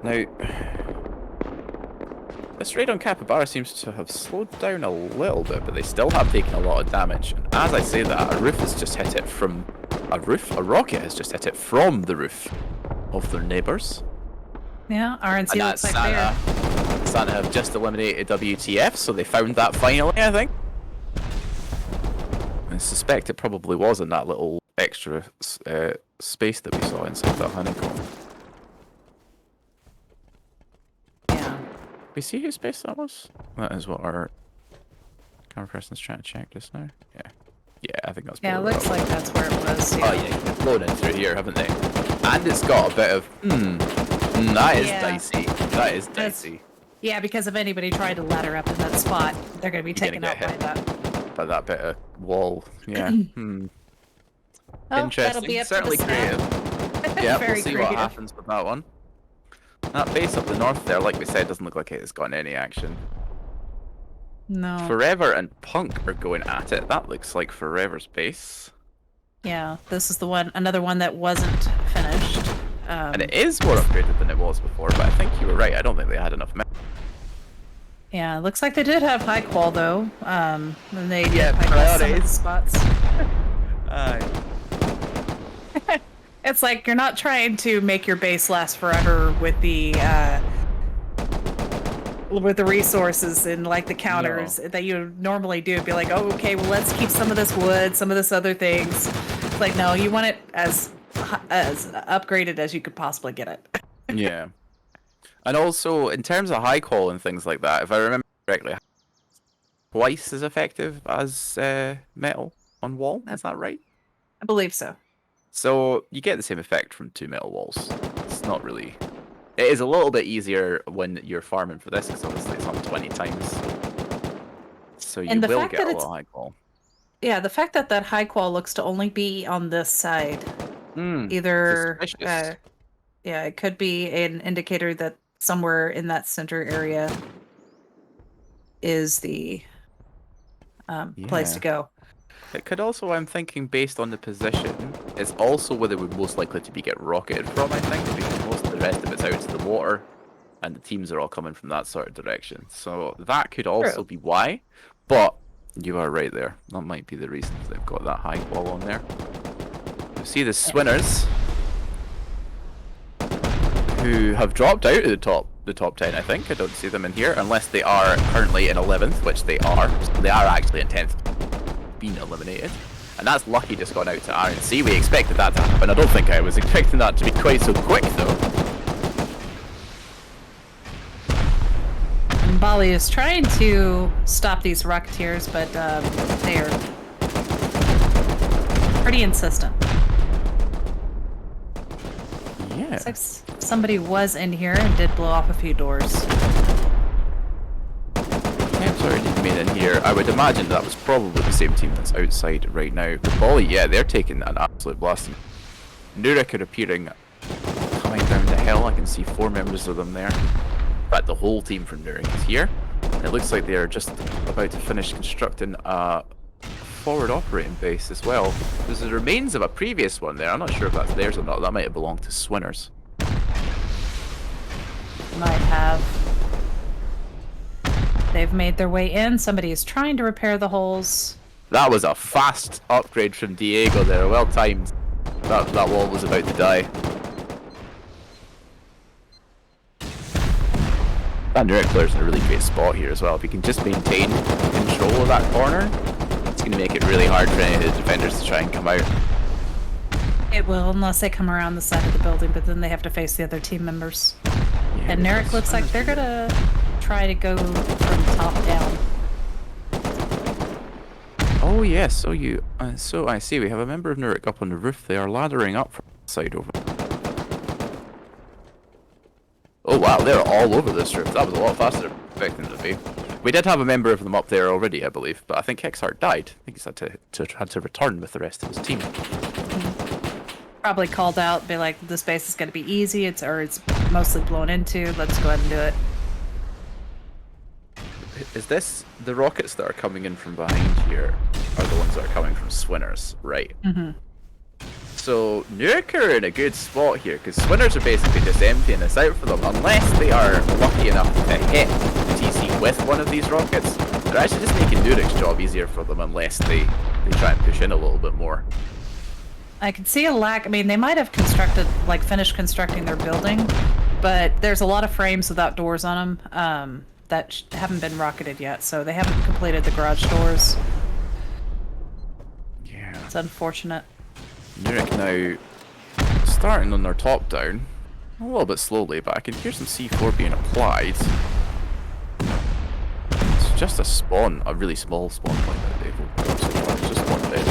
Now, this raid on Capybara seems to have slowed down a little bit, but they still have taken a lot of damage. And as I say that, a rocket has just hit it from the roof of their neighbours. Yeah, RNC And looks that's like they're. Santa have just eliminated WTF, so they found that finally, I think. I suspect it probably was in that little extra space that we saw inside that honeycomb. Yeah. We see whose space that was? That is what our camera person's trying to check just now. Yeah. Yeah, I think that's Yeah, it probably looks what like that's where it was. Oh yeah, they've blown in through here, haven't they? And it's got a bit of, that is Yeah. dicey. That is That's- dicey. Yeah, because if anybody tried to ladder up in that spot, they're going to be You're taken gonna out get by hit. that. By that bit of wall. Yeah. Oh, that'll Interesting. be up Certainly to the staff. creative. Yeah, we'll Very see creative. what happens with that one. That base up the north there, like we said, doesn't look like it's gotten any action. No. Forever and Punk are going at it. That looks like Forever's base. Yeah, this is the one, another one that wasn't finished. And it is more upgraded than it was before, but I think you were right. I don't think they had enough Yeah, it looks like they did have high qual though. And they did Yeah, high qual some of the priorities. spots. Aye. It's like you're not trying to make your base last forever with the resources and like the counters that you normally do. Be like, oh, okay, well, let's keep some of this wood, some of this other things. It's like, no, you want it as upgraded as you could possibly get it. Yeah. And also, in terms of high call and things like that, if I remember correctly, twice as effective as metal on wall. Is that right? I believe so. So you get the same effect from 2 metal walls. It's not really... It is a little bit easier when you're farming for this, because obviously it's on 20 times. So you And the will fact get that a it's- lot of high call. Yeah, the fact that high qual looks to only be on this side, either Suspicious. yeah, it could be an indicator that somewhere in that center area is the place to Yeah. go. It could also, I'm thinking, based on the position, it's also where they would most likely to be get rocketed from, I think, because most of the rest of it's out to the water, and the teams are all coming from that sort of direction. So that could also be why, but you are right there. That might be the reason they've got that high wall on there. You see the Swinners, who have dropped out of the top 10, I think. I don't see them in here, unless they are currently in 11th, which they are. So they are actually in 10th, being eliminated. And that's lucky just gone out to RNC. We expected that to happen. I don't think I was expecting that to be quite so quick, though. And Bali is trying to stop these Rocketeers, but they are pretty insistent. Yeah. Looks somebody was in here and did blow off a few doors. I'm sorry, didn't mean in here. I would imagine that was probably the same team that's outside right now. The Bolly, yeah, they're taking an absolute blast. Nurek are appearing coming down the hill. I can see 4 members of them there. In fact, the whole team from Nurek is here. And it looks like they're just about to finish constructing a forward operating base as well. There's the remains of a previous one there. I'm not sure if that's theirs or not. That might have belonged to Swinners. Might have. They've made their way in. Somebody is trying to repair the holes. That was a fast upgrade from Diego there. Well timed. That wall was about to die. That Nurek player's in a really great spot here as well. If he can just maintain control of that corner, it's going to make it really hard for any of the defenders to try and come out. It will, unless they come around the side of the building, but then they have to face the other team members. Yeah, And Nurek looks like they're gonna try to go from top down. Oh yes, so I see we have a member of Nurek up on the roof. They are laddering up from the side over. Oh wow, they're all over this roof. That was a lot faster than I expected them to be. We did have a member of them up there already, I believe, but I think Hexart died. I think he's had to return with the rest of his team. Probably called out, be like, this base is gonna be easy, it's mostly blown into, let's go ahead and do it. Is this the rockets that are coming in from behind here are the ones that are coming from Swinners, right? Mm-hmm. So Nurek are in a good spot here because Swinners are basically just emptying this out for them unless they are lucky enough to hit TC with one of these rockets. They're actually just making Nurek's job easier for them unless they try and push in a little bit more. I can see a lack. I mean, they might have finished constructing their building, but there's a lot of frames without doors on them that haven't been rocketed yet, so they haven't completed the garage doors. Yeah. It's unfortunate. Nurek now starting on their top down, a little bit slowly, but I can hear some C4 being applied. It's just a spawn, a really small spawn point that they've opened up so far. It's just one bit.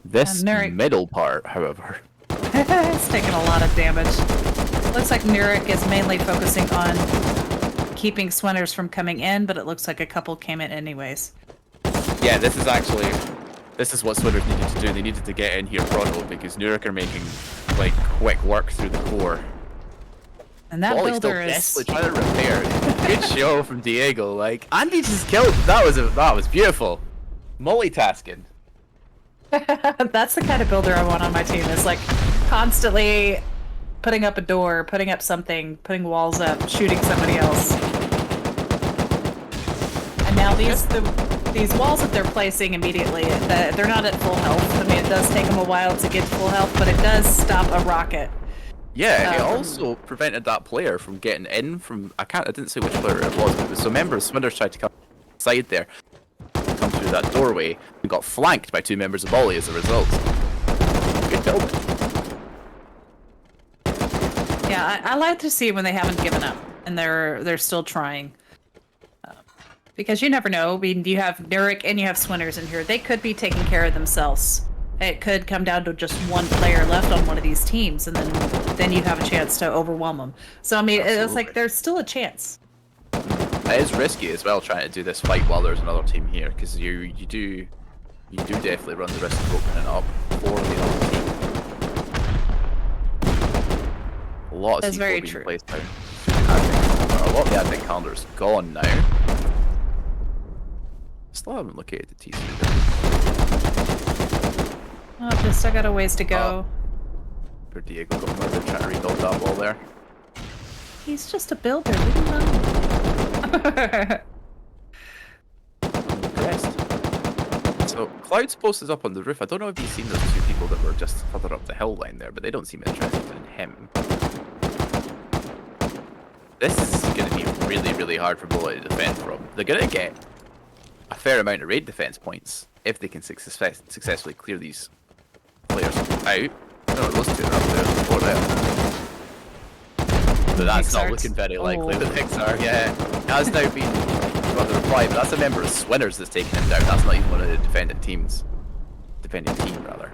This middle part, however, it's taken a lot of damage. Looks like Nurek is mainly focusing on keeping Swinners from coming in, but it looks like a couple came in anyways. Yeah, this is what Swinners needed to do. They needed to get in here pronto because Nurek are making like quick work through the core. And that Wally's builder still is desperately trying to repair. Good show from Diego. Like Andy just killed. That was beautiful. Multitasking. that's the kind of builder I want on my team. Is like constantly putting up a door, putting up something, putting walls up, shooting somebody else. And now these walls that they're placing immediately, they're not at full health. I mean, it does take them a while to get to full health, but it does stop a rocket. Yeah, it also prevented that player from getting in from. I didn't say which player it was, but it was a member of Swinners tried to come inside there, come through that doorway, and got flanked by 2 members of Bolly as a result. Good building. Yeah, I like to see when they haven't given up and they're still trying. Because you never know. I mean, you have Nurek and you have Swinners in here. They could be taking care of themselves. It could come down to just one player left on one of these teams, and then you have a chance to overwhelm them. So I mean, it's like there's still a chance. It is risky as well trying to do this fight while there's another team here, because you do definitely run the risk of opening up for the other team. A lot of That's C4 very being true. placed down. A lot of the admin calendar is gone now. Still haven't located the TC. Oh, just still got a ways to go. For Diego going over trying to rebuild that wall there. He's just a builder. Leave him alone. Impressed. So Cloud's post is up on the roof. I don't know if you've seen those 2 people that were just further up the hill line there, but they don't seem interested in him. This is going to be really, really hard for Bullet to defend from. They're going to get a fair amount of raid defense points if they can successfully clear these players out. No, those 2 are up there before them. But that's not looking very likely. The Pixar, yeah, has now been got the reply, but that's a member of Swinners that's taking him down. That's not even one of the defending team, rather.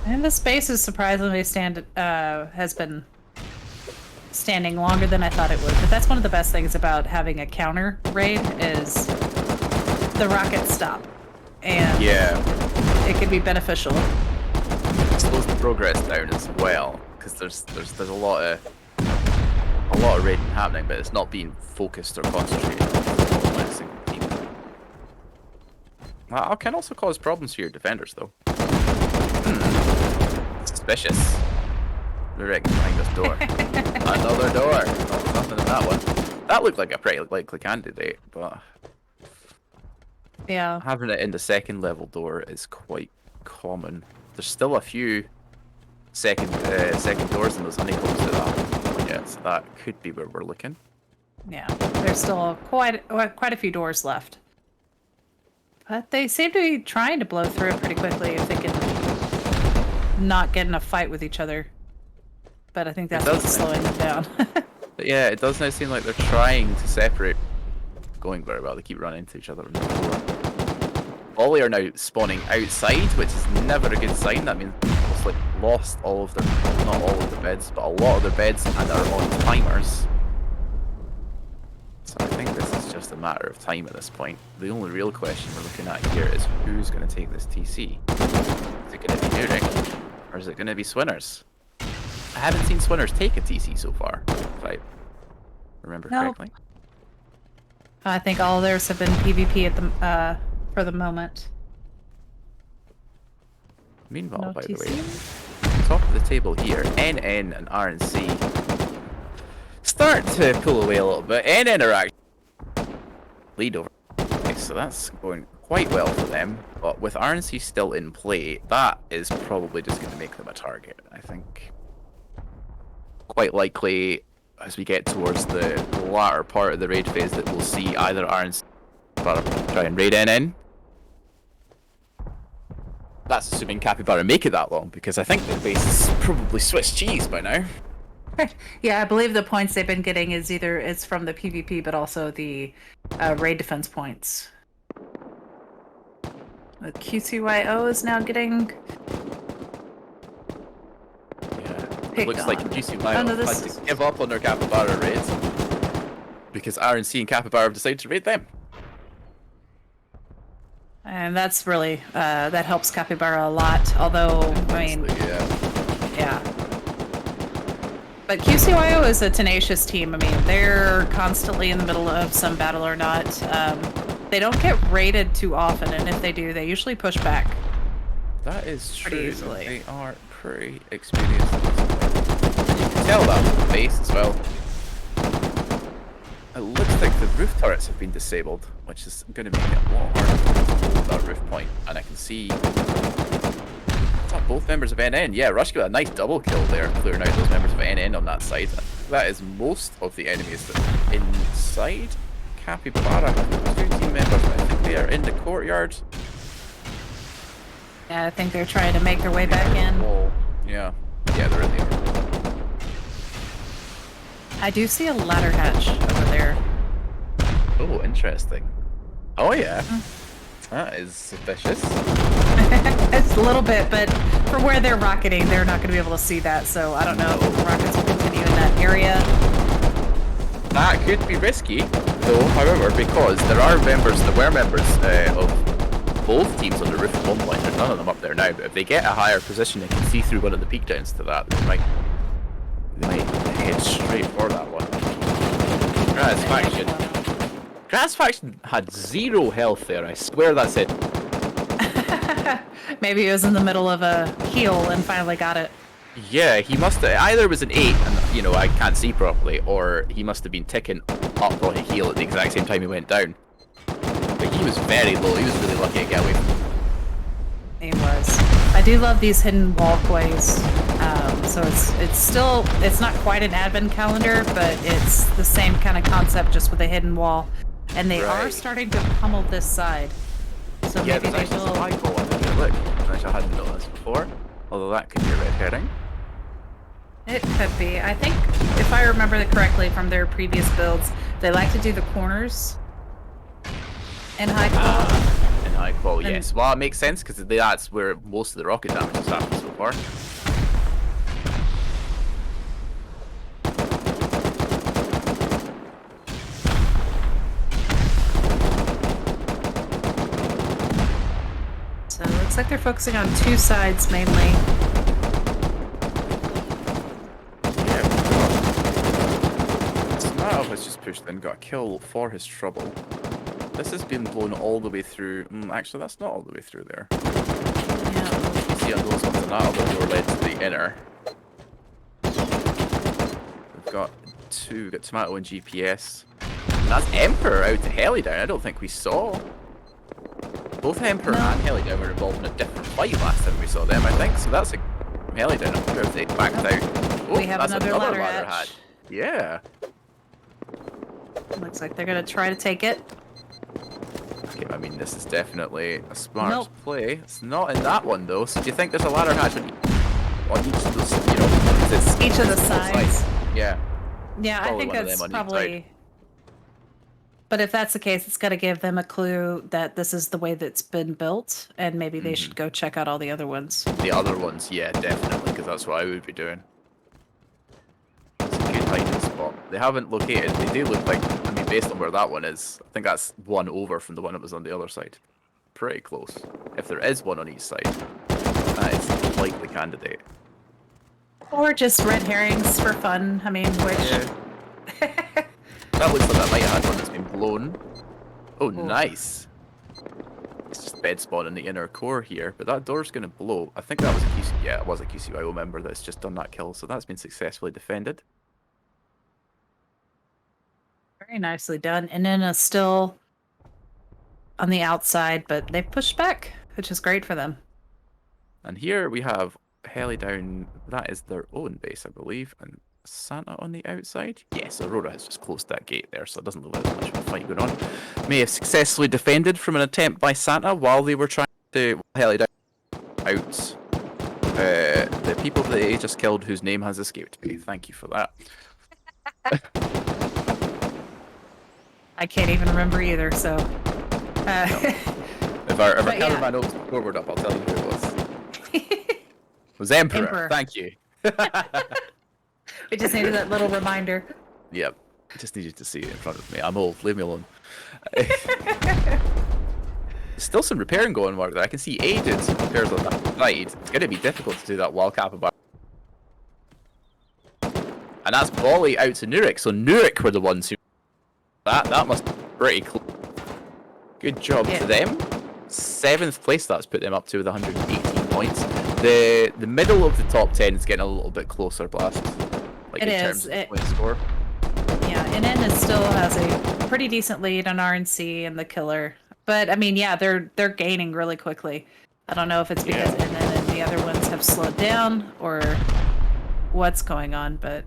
And this base is surprisingly has been standing longer than I thought it would. But that's one of the best things about having a counter raid is the rockets stop, and Yeah, it can be beneficial. it slows the progress down as well because there's a lot of raiding happening, but it's not being focused or concentrated on one single team. Well, can also cause problems for your defenders, though. Suspicious. Direct behind this door. Another door. Oh, nothing in that one. That looked like a pretty likely candidate, but Yeah. having it in the second level door is quite common. There's still a few second doors in those honeycombs to that. Yeah, so that could be where we're looking. Yeah, there's still quite a few doors left. But they seem to be trying to blow through it pretty quickly if they can not get in a fight with each other. But I think that's what's slowing them down. But yeah, it does now seem like they're trying to separate. Going very well. They keep running into each other. Ollie are now spawning outside, which is never a good sign. That means it's like lost all of their, not all of their beds, but a lot of their beds, and are on timers. So I think this is just a matter of time at this point. The only real question we're looking at here is who's going to take this TC. Is it going to be Nurik, or is it going to be Swinners? I haven't seen Swinners take a TC so far, if I remember correctly. I think all theirs have been PvP at the for the moment. Meanwhile, No by the TC? way, top of the table here, NN and RNC start to pull away a little bit. NN are actually lead over. Okay, so that's going quite well for them. But with RNC still in play, that is probably just going to make them a target, I think. Quite likely, as we get towards the latter part of the raid phase, that we'll see either RNC try and raid NN. That's assuming Capybara make it that long, because I think the base is probably Swiss cheese by now. Yeah, I believe the points they've been getting is either it's from the PvP, but also the raid defense points. The QCYO is now getting It looks like QCYO had to give up on their Capybara raids because RNC and Capybara have decided to raid them. And that's really that helps Capybara a lot. Although I mean, yeah. But QCYO is a tenacious team. I mean, they're constantly in the middle of some battle or not. They don't get raided too often, and if they do, they usually push back. That is true. Pretty easily. They are pretty experienced. And you can tell that from the base as well. It looks like the roof turrets have been disabled, which is going to make it a lot harder to hold that roof point. And I can see both members of NN. Yeah, Rush got a nice double kill there, clearing out those members of NN on that side. That is most of the enemies that are inside. Capybara, 2 team members. I think they are in the courtyard. Yeah, I think they're trying to make their way back in. Yeah, they're in there. I do see a ladder hatch over there. Oh, interesting. Oh yeah, that is suspicious. It's a little bit, but for where they're rocketing, they're not going to be able to see that. So I don't know if the rockets will continue in that area. That could be risky, though. However, because there were members of both teams on the roof at one point. There's none of them up there now. But if they get a higher position, they can see through one of the peak downs to that. They might head straight for that one. Grass Faction had 0 health there. I swear that's it. Maybe he was in the middle of a heal and finally got it. Yeah, he must have. Either it was an 8 and, I can't see properly, or he must have been ticking up on a heal at the exact same time he went down. But he was very low. He was really lucky to get away from him. He was. I do love these hidden walkways. So it's not quite an advent calendar, but it's the same kind of concept, just with a hidden wall. And they are starting to pummel this side. So Yeah, maybe there's they actually will. some eyeball on there. Look, I hadn't noticed before. Although that could be a red herring. It could be. I think, if I remember it correctly from their previous builds, they like to do the corners in high quality. Nightfall, And- yes. Well, it makes sense because that's where most of the rocket damage has happened so far. So it looks like they're focusing on two sides mainly. Yeah. Smartov has just pushed in, got a kill for his trouble. This has been blown all the way through. Actually, that's not all the way through there. Yeah. You see on those ones, and that other door led to the inner. We've got Tomato and GPS. And that's Emperor out to Heli down. I don't think we saw. Both Emperor and Heli down were involved in a different fight last time we saw them, I think. So that's a Heli down. I wonder if they backed out. Oh, We have that's another ladder hatch. hatch. Yeah. Looks like they're gonna try to take it. Okay, I mean, this is definitely a smart play. It's not in that one, though. So do you think there's a ladder hatch on each of those, you know, 'cause it's Each of the both sides. Yeah. Yeah, I Probably think one of that's them on each probably. But if that's the case, it's got to give them a clue that this is the way that's been built, and maybe they should go check out all the other ones. The other ones, yeah, definitely, because that's what I would be doing. It's a good hiding spot. They haven't located. They do look like, I mean, based on where that one is, I think that's one over from the one that was on the other side. Pretty close. If there is one on each side, that is a likely candidate. Or just red herrings for fun. I mean, which. That looks like that might have had one that's been blown. Oh, nice. It's just bed spawn in the inner core here, but that door's going to blow. I think that was a QC. Yeah, it was a QCYO member that's just done that kill, so that's been successfully defended. Very nicely done. And then it's still on the outside, but they've pushed back, which is great for them. And here we have Heli down. That is their own base, I believe, and Santa on the outside. Yes, Aurora has just closed that gate there, so it doesn't look like there's much of a fight going on. May have successfully defended from an attempt by Santa while they were trying to Heli down out the people they just killed whose name has escaped me. Thank you for that. I can't even remember either, so. If our cameraman opens the forward up, I'll tell you who it was. It was Emperor. Thank you. We just needed that little reminder. Yep. Just needed to see it in front of me. I'm old. Leave me alone. Still some repairing going on there. I can see agents and repairs on that side. It's going to be difficult to do that while Kappa. And that's volley out to Nurik. So Nurik were the ones who... That must be pretty close. Good job to them. 7th place that's put them up to with 118 points. The middle of the top 10 is getting a little bit closer, Blast. Like in terms of point score. Yeah, NN still has a pretty decent lead on RNC and the killer. But I mean, yeah, they're gaining really quickly. I don't know if it's because NN and the other ones have slowed down or what's going on, but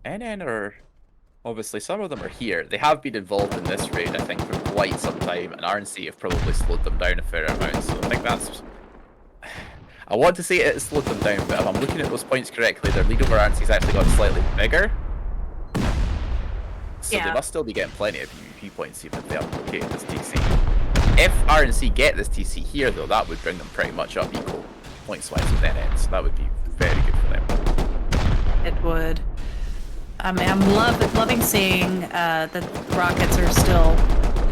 NN are obviously some of them are here. They have been involved in this raid, I think, for quite some time, and RNC have probably slowed them down a fair amount. So I think that's. I want to say it slowed them down, but if I'm looking at those points correctly, their lead over RNC's actually got slightly bigger. So they must still be getting plenty of PvP points even if they haven't located this TC. If RNC get this TC here, though, that would bring them pretty much up equal points-wise with NN, so that would be very good for them. it would. I'm loving seeing that rockets are still.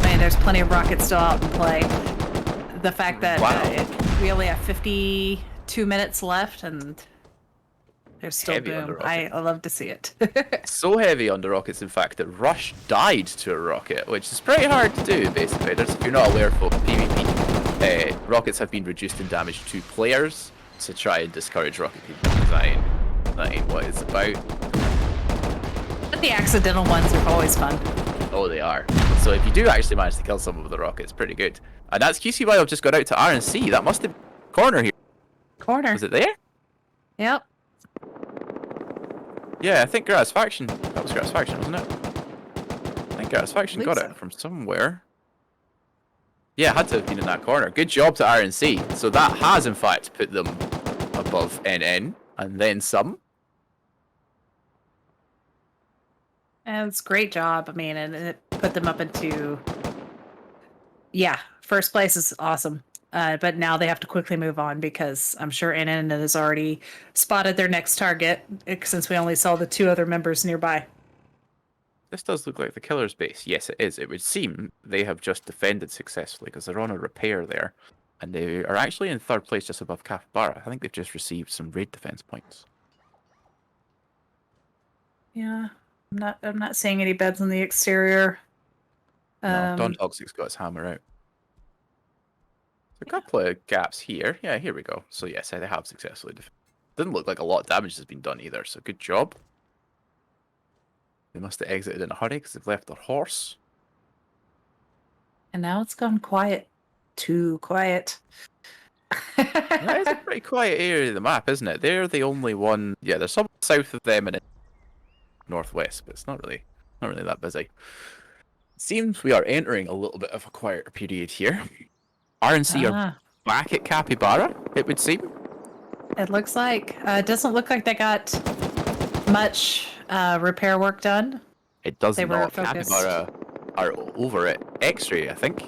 I mean, there's plenty of rockets still out in play. The fact that we only have 52 minutes left and there's still boom. I love to see it. So heavy on the rockets, in fact, that Rush died to a rocket, which is pretty hard to do, basically. If you're not aware, folks, PvP, rockets have been reduced in damage to players to try and discourage rocket people design. That ain't what it's about. But the accidental ones are always fun. Oh, they are. So if you do actually manage to kill someone with a rocket, it's pretty good. And that's QCY have just got out to RNC. That must have been corner here. Corner. Was it there? Yep. Yeah, I think Gratisfaction. That was Gratisfaction, wasn't it? I think Gratisfaction got it from somewhere. Yeah, it had to have been in that corner. Good job to RNC. So that has, in fact, put them above NN. And then some. And it's a great job. I mean, and it put them up into... Yeah, first place is awesome. But now they have to quickly move on because I'm sure NN has already spotted their next target since we only saw the 2 other members nearby. This does look like the killer's base. Yes, it is. It would seem they have just defended successfully because they're on a repair there. And they are actually in 3rd place just above Capybara. I think they've just received some raid defense points. Yeah, I'm not seeing any beds on the exterior. No, Don Toxic's got his hammer out. A couple of gaps here. Yeah, here we go. So yes, they have successfully defended. Didn't look like a lot of damage has been done either, so good job. They must have exited in a hurry because they've left their horse. And now it's gone quiet. Too quiet. That is a pretty quiet area of the map, isn't it? They're the only one. Yeah, there's some south of them and northwest, but it's not really that busy. Seems we are entering a little bit of a quieter period here. RNC are back at Capybara, it would seem. It looks like. It doesn't look like they got much repair work done. It does They were not. focused. Capybara are over at X-Ray, I think.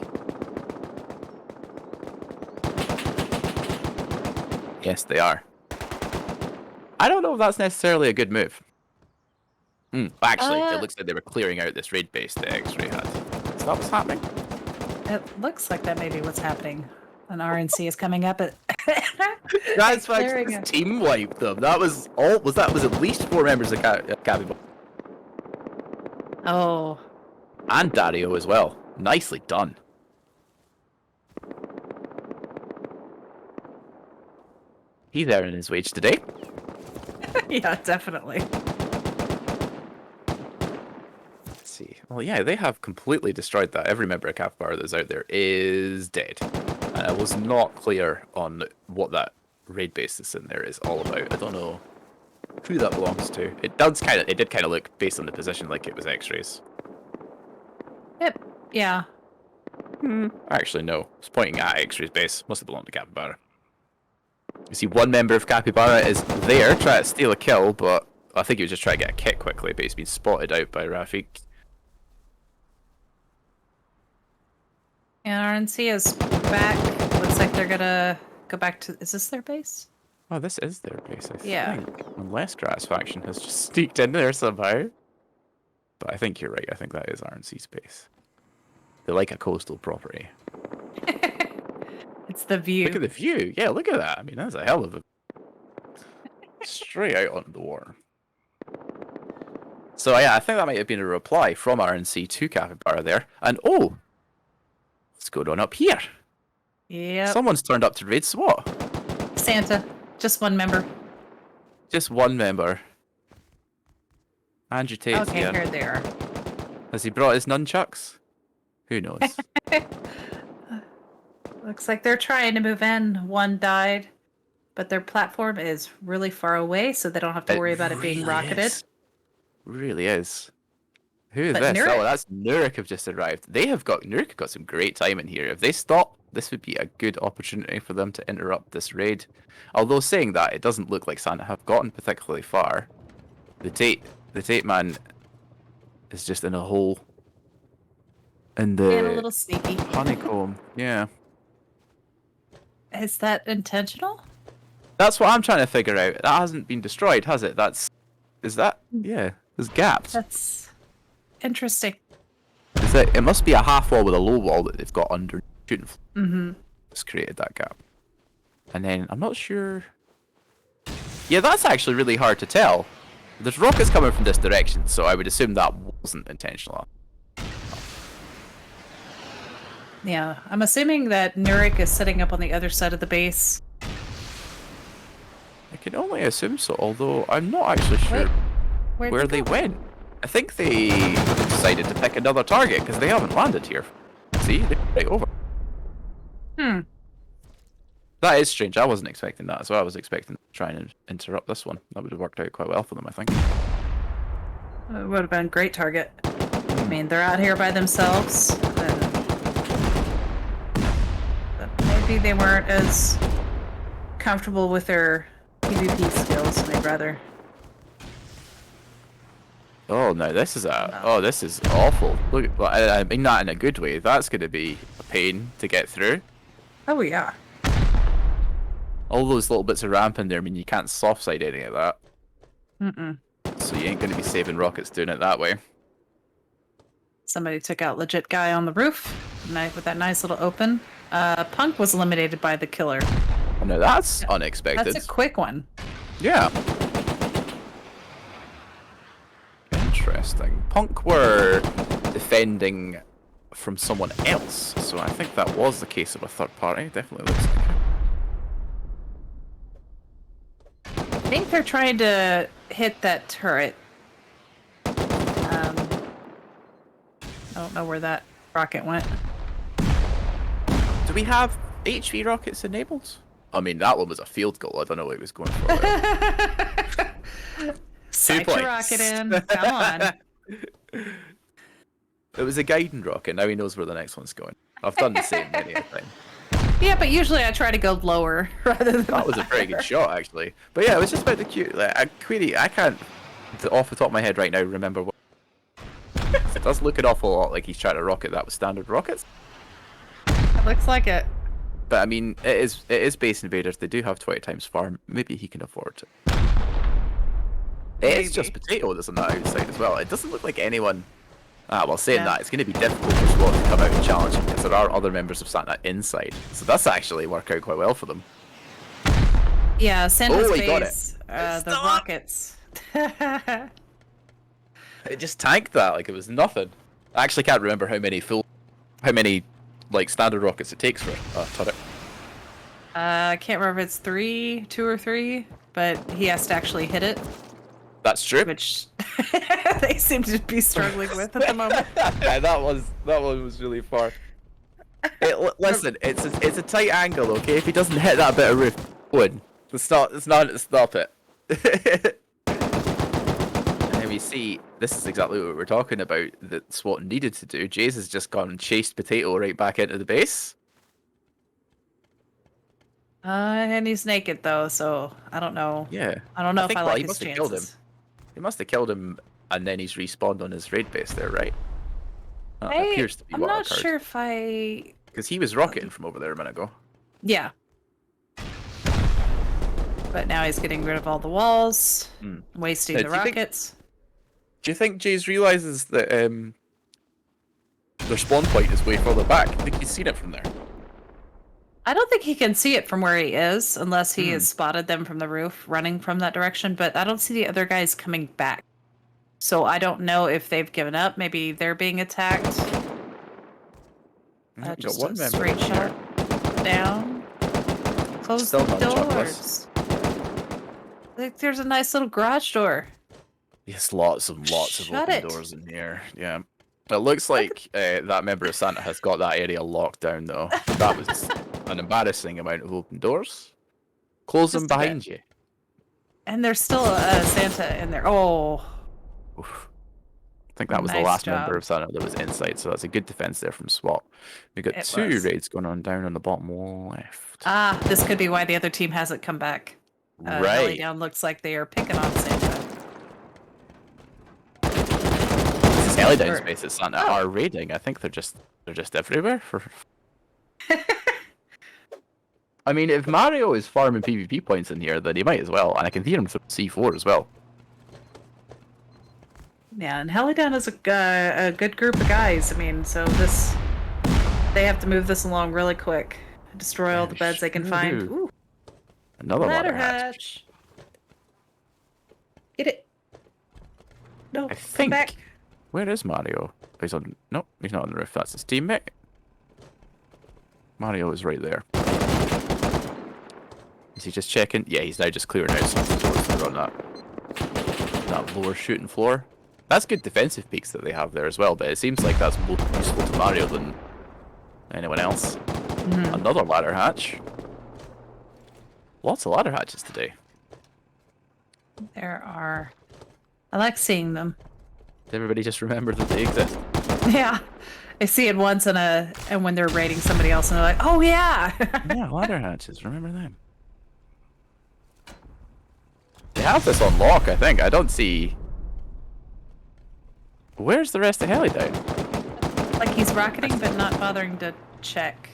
Yes, they are. I don't know if that's necessarily a good move. Actually, it looks like they were clearing out this raid base that X-Ray had. Is that what's happening? It looks like that may be what's happening. An RNC is coming up at. That's Clearing fact. it. Team wiped them. That was all. Was at least 4 members of Capybara Oh, and Dario as well. Nicely done. He's earning his wage today. yeah, definitely. Let's see. Well, yeah, they have completely destroyed that. Every member of Capybara that's out there is dead. And I was not clear on what that raid base that's in there is all about. I don't know who that belongs to. It did kind of look, based on the position, like it was X-rays. Yep. Yeah. Actually, no. It's pointing at X-rays base. Must have belonged to Capybara. You see, one member of Capybara is there, trying to steal a kill, but I think he was just trying to get a kick quickly, but he's been spotted out by Rafik. And RNC is back. Looks like they're gonna go back to. Is this their base? Oh, this is their base, I Yeah. think. Unless Grass Faction has just sneaked in there somehow. But I think you're right. I think that is RNC's base. They like a coastal property. It's the view. Look at the view. Yeah, look at that. I mean, that's a hell of a... Straight out onto the water. So yeah, I think that might have been a reply from RNC to Capybara there. And oh! What's going on up here? Yep. Someone's turned up to raid SWAT. Santa. Just one member. Just one member. Andrew Tate's Okay, here. here they are. Has he brought his nunchucks? Who knows? Looks like they're trying to move in. One died, but their platform is really far away, so they don't have to worry about it being rocketed. Is. Really is. Who is But this? Nurek- Oh, that's Nurek have just arrived. Nurek have got some great time in here. If they stop, this would be a good opportunity for them to interrupt this raid. Although saying that, it doesn't look like Santa have gotten particularly far. The Tate man is just in a hole. In the And a little sneaky. honeycomb. Yeah. Is that intentional? That's what I'm trying to figure out. That hasn't been destroyed, has it? Yeah. There's gaps. That's interesting. It must be a half wall with a low wall that they've got under shooting. Mm-hmm. It's created that gap. And then I'm not sure. Yeah, that's actually really hard to tell. There's rockets coming from this direction, so I would assume that wasn't intentional. Yeah, I'm assuming that Nurek is setting up on the other side of the base. I can only assume so, although I'm not actually sure Wait, where they go? went. I think they decided to pick another target because they haven't landed here. See, they're right over. That is strange. I wasn't expecting that as well. I was expecting to try and interrupt this one. That would have worked out quite well for them, I think. It would have been a great target. I mean, they're out here by themselves. But maybe they weren't as comfortable with their PvP skills. They'd rather Oh no, this is No. oh, this is awful. Look, well, I mean not in a good way. That's going to be a pain to get through. Oh yeah. All those little bits of ramp in there mean you can't soft side any of that. Mm-mm. So you ain't going to be saving rockets doing it that way. Somebody took out legit guy on the roof with that nice little open. Punk was eliminated by the killer. Oh no, that's unexpected. That's a quick one. Yeah. Interesting. Punk were defending from someone else, so I think that was the case of a third party. Definitely looks like it. I think they're trying to hit that turret. I don't know where that rocket went. Do we have HV rockets enabled? I mean, that one was a field goal. I don't know what he was going for there. Sight your rocket in. Come on. It was a guiding rocket. Now he knows where the next one's going. I've done the same many a time. Yeah, but usually I try to go lower rather than That was a very good shot, actually. But yeah, it was just about the cute. Like, I can't, off the top of my head right now, remember what. It does look an awful lot like he's trying to rocket that with standard rockets. It looks like it. But I mean, it is Base Invaders. They do have 20 times farm. Maybe he can afford it. It's just Potato that's on that outside as well. It doesn't look like anyone. Well, saying that, it's going to be difficult for SWAT to come out and challenge him because there are other members of Santa inside. So that's actually worked out quite well for them. Yeah, Santa's he got base, the Stop! rockets. It just tanked that like it was nothing. I actually can't remember how many like standard rockets it takes for a turret. I can't remember if it's 2 or 3, but he has to actually hit it, That's true. which they seem to be struggling with at the moment. Yeah, that one was really far. Listen, it's a tight angle, okay? If he doesn't hit that bit of roof, win. Stop it. And we see this is exactly what we're talking about that SWAT needed to do. Jays has just gone and chased Potato right back into the base. And he's naked though, so I don't know. Yeah. I don't know if I well, like he his must have killed him. chances. He must have killed him and then he's respawned on his raid base there, right? That appears to be I'm what not occurred. sure if I. Because he was rocketing from over there a minute ago. Yeah. But now he's getting rid of all the walls, wasting Now, the do you think- rockets. Do you think Jays realizes that their spawn point is way further back? I think he's seen it from there. I don't think he can see it from where he is unless he has spotted them from the roof running from that direction, but I don't see the other guys coming back. So I don't know if they've given up. Maybe they're being attacked. Got Just one a member straight in here. shot down. Close Still the not doors. Like there's a nice little garage door. Yes, lots of Shut open it. doors in here. Yeah. It looks like that member of Santa has got that area locked down, though. That was an embarrassing amount of open doors. Close them Just a bit. behind you. And there's still a Santa in there. Oh, Oof. I think that was the Nice last job. member of Santa that was inside, so that's a good defense there from SWAT. We've got It 2 was. raids going on down the bottom left. this could be why the other team hasn't come back. Heli Right. Down looks like they are picking on Santa. This is Heli down Or- space that Santa Oh. are raiding. I think they're just everywhere. I mean, if Mario is farming PvP points in here, then he might as well, and I can hear him through C4 as well. Yeah, and Heli Down is a good group of guys. I mean, so they have to move this along really quick. Destroy all the beds they can Sure find. do. Ooh, Another ladder ladder hatch. hatch. Get it. No, I come think. back. Where is Mario? He's on. Nope, he's not on the roof. That's his teammate. Mario is right there. Is he just checking? Yeah, he's now just clearing out some of the doors that are on that lower shooting floor. That's good defensive peaks that they have there as well, but it seems like that's more useful to Mario than anyone else. Another ladder hatch. Lots of ladder hatches today. There are. I like seeing them. Does everybody just remember that they exist? Yeah, I see it once and when they're raiding somebody else, and they're like, "Oh yeah." Yeah, ladder hatches. Remember them. They have this on lock, I think. I don't see Where's the rest of heli down? Like he's rocketing, but not bothering to check.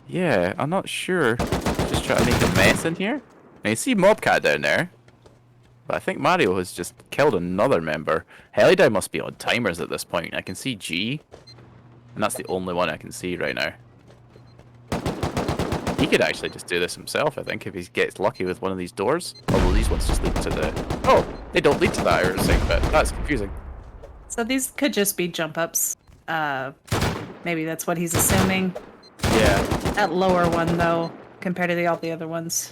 Yeah, I'm not sure. Just trying to make a mess in here. Now you see Mobcat down there. But I think Mario has just killed another member. Helidown must be on timers at this point. I can see G. And that's the only one I can see right now. He could actually just do this himself, I think, if he gets lucky with one of these doors. Although these ones just lead to the... Oh! They don't lead to that outer bit. That's confusing. So these could just be jump ups. Maybe that's what he's assuming. Yeah. That lower one, though, compared to all the other ones.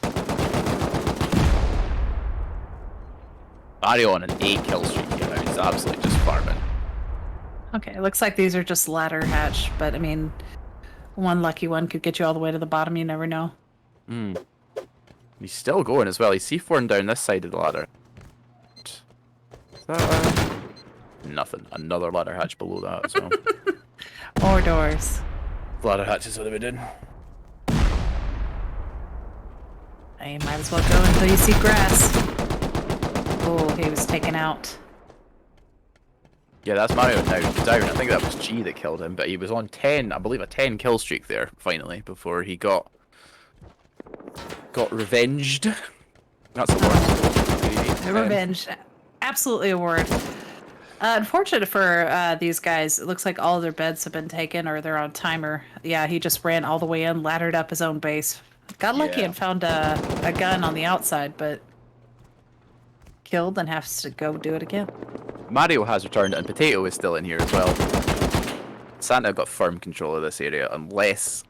Mario on an 8 kill streak here now. He's absolutely just farming. Okay, it looks like these are just ladder hatch, but I mean, one lucky one could get you all the way to the bottom. You never know. Hmm. He's still going as well. He's C4ing down this side of the ladder. Is that, nothing. Another ladder hatch below that as well. More doors. Ladder hatches what are we doing? You might as well go until you see grass. Oh, he was taken out. Yeah, that's Mario now down. I think that was G that killed him, but he was on 10, I believe a 10 kill streak there, finally, before he got revenged. That's a word. Revenge. Absolutely a word. Unfortunate for these guys, it looks like all of their beds have been taken or they're on timer. Yeah, he just ran all the way in, laddered up his own base. Got lucky Yeah. and found a gun on the outside, but killed and has to go do it again. Mario has returned, and Potato is still in here as well. Santa got firm control of this area, unless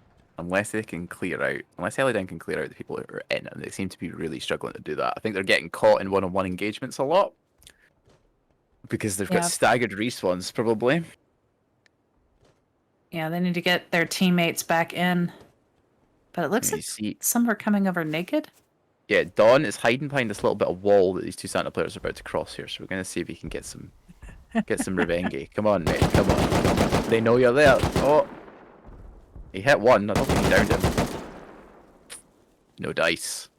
they can clear out, unless Helidown can clear out the people who are in, and they seem to be really struggling to do that. I think they're getting caught in one-on-one engagements a lot, because they've Yeah. got staggered respawns, probably. Yeah, they need to get their teammates back in. But it looks You like see, some are coming over naked. yeah, Dawn is hiding behind this little bit of wall that these two Santa players are about to cross here, so we're gonna see if he can get some revenge. Come on, mate, come on. They know you're there. Oh, he hit one. I don't think he downed him. No dice.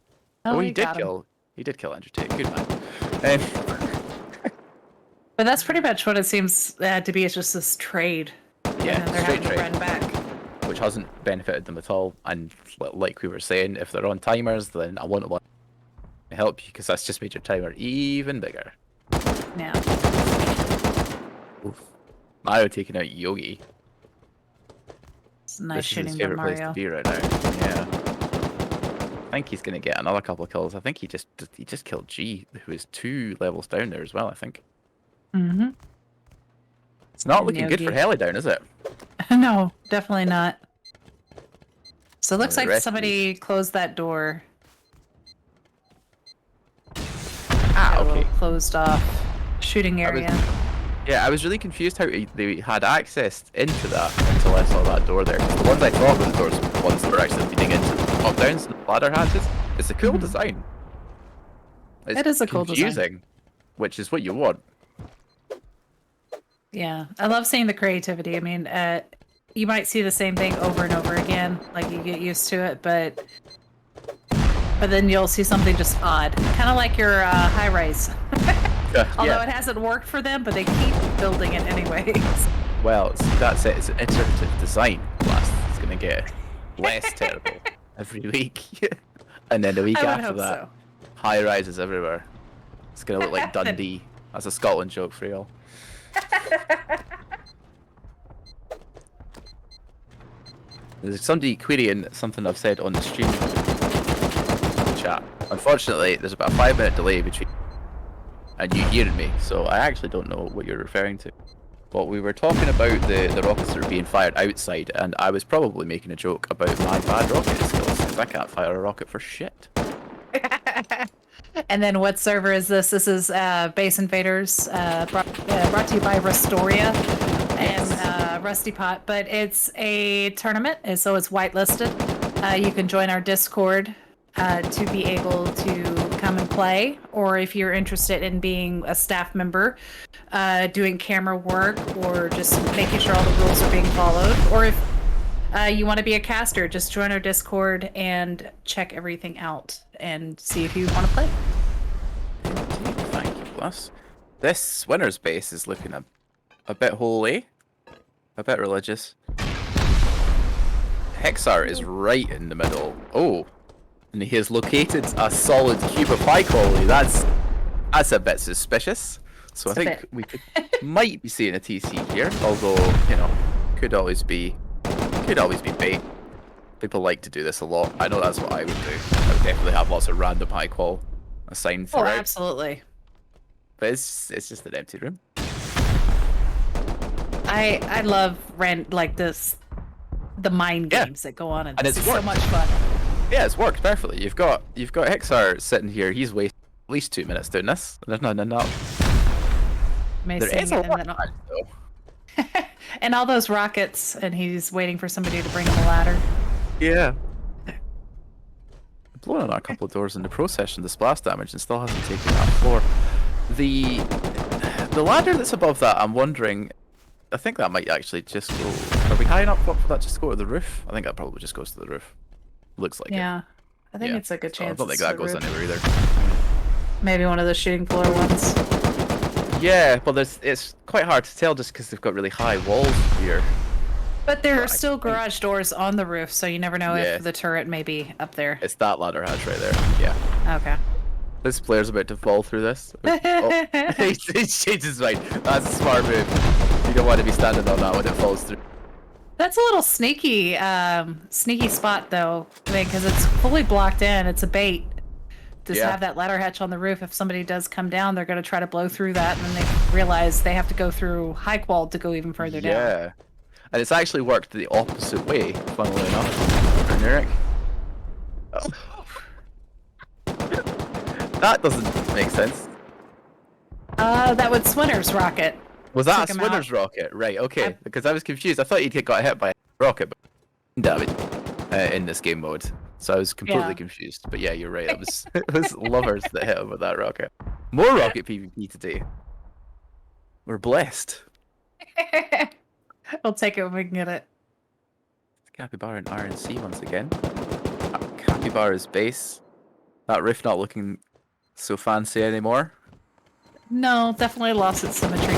Oh, he did got him. kill. He did kill Andrew Tate. Good man. But that's pretty much what it seems to be. It's just this trade. Yeah, And then they're straight having to trade. run back. Which hasn't benefited them at all. And like we were saying, if they're on timers, then I want to help you, because that's just made your timer even bigger. Yeah. Oof. Mario taking out Yogi. It's nice This is shooting his by favorite place to Mario. be right now. Yeah. I think he's gonna get another couple of kills. I think he just killed G, who is 2 levels down there as well. I think Mm-hmm. it's not And looking good for Yogi. Helidown, is it? No, definitely not. So it looks the like rest of somebody closed that door. Ah, A little okay. closed off shooting I was- area. Yeah, I was really confused how they had access into that until I saw that door there. 'Cause the ones I thought were the doors were the ones that were actually leading into the top downs and the ladder hatches. It's a cool Mhm. design. It's It is a cool design. confusing, which is what you want. Yeah, I love seeing the creativity. I mean, you might see the same thing over and over again, like you get used to it, but then you'll see something just odd, kind of like your high rise. Although Yeah. it hasn't worked for them, but they keep building it anyways. Well, that's it. It's an iterative design. Blast. It's gonna get less terrible every week, and then the week I would after hope that, so. high rises everywhere. It's gonna look like Dundee. That's a Scotland joke for y'all. There's somebody querying something I've said on the stream chat. Unfortunately, there's about a 5-minute delay between and you hearing me, so I actually don't know what you're referring to. But we were talking about the rockets that are being fired outside, and I was probably making a joke about my bad rocket skills, because I can't fire a rocket for shit. And then what server is this? This is Base Invaders, brought to you by Rustoria and Rusty Pot. But it's a tournament, and so it's whitelisted. You can join our Discord to be able to come and play, or if you're interested in being a staff member, doing camera work, or just making sure all the rules are being followed, or if you want to be a caster, just join our Discord and check everything out and see if you want to play. Thank you, Blast. This winner's base is looking a bit holy, a bit religious. Hexar is right in the middle. Oh, and he has located a solid cube of high quality. That's a bit suspicious. So I think we might be seeing a TC here, although you know, could always be bait. People like to do this a lot. I know that's what I would do. I would definitely have lots of random high qual assigned Oh, throughout. absolutely. But it's just an empty room. I love like the mind Yeah. games that go on, and And it's it's so worked. much fun. Yeah, it's worked perfectly. You've got Hexar sitting here. He's wasted at least 2 minutes doing this. No. Amazing. There is a and, lot then, of time, though. and all those rockets, and he's waiting for somebody to bring him a ladder. Yeah. Blown on a couple of doors in the process from the splash damage and still hasn't taken that floor. The ladder that's above that, I'm wondering. I think that might actually just go. Are we high enough for that just to go to the roof? I think that probably just goes to the roof. Looks like it. Yeah, I think Yeah. it's a good So I chance. don't think it's that the goes roof. anywhere either. Maybe one of the shooting floor ones. Yeah, well, it's quite hard to tell just because they've got really high walls here. But there are Right. still garage doors on the roof, so you never know Yeah. if the turret may be up there. It's that ladder hatch right there. Yeah. Okay. This player's about to fall through this. Oh, he changed his mind. That's a smart move. You don't want to be standing on that when it falls through. That's a little sneaky, sneaky spot though, because it's fully blocked in. It's a bait. Just Yeah. have that ladder hatch on the roof. If somebody does come down, they're going to try to blow through that, and then they realize they have to go through high qual to go even further down. Yeah. And it's actually worked the opposite way, funnily enough, for Nurek. Oh. That doesn't make sense. That was Swinner's rocket. Was that a Took him out. Swinner's rocket? Right, okay. I- Because I was confused. I thought he'd got hit by a rocket, but damage in this game mode. So I was completely Yeah. confused. But yeah, you're right. It was lovers that hit him with that rocket. More rocket PvP today. We're blessed. We'll take it when we can get it. Capybara and RNC once again. Capybara's base. That roof not looking so fancy anymore. No, definitely lost its symmetry.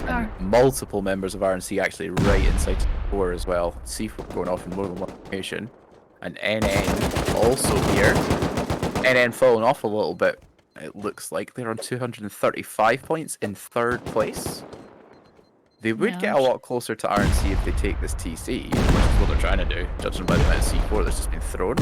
And multiple members of RNC actually right inside the as well. C4 going off in more than one location. And NN also here. NN falling off a little bit. It looks like they're on 235 points in 3rd place. They would get a lot closer to RNC if they take this TC, which is what they're trying to do, judging by the amount of C4 that's just been thrown.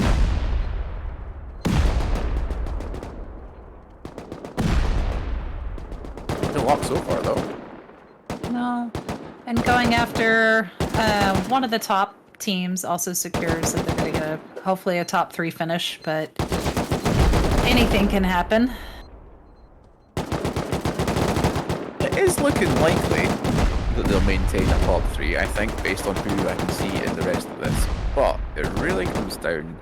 No luck so far, though. No. And going after one of the top teams also secures that they're going to get hopefully a top 3 finish, but anything can happen. It is looking likely that they'll maintain a top 3, I think, based on who I can see in the rest of this. But it really comes down,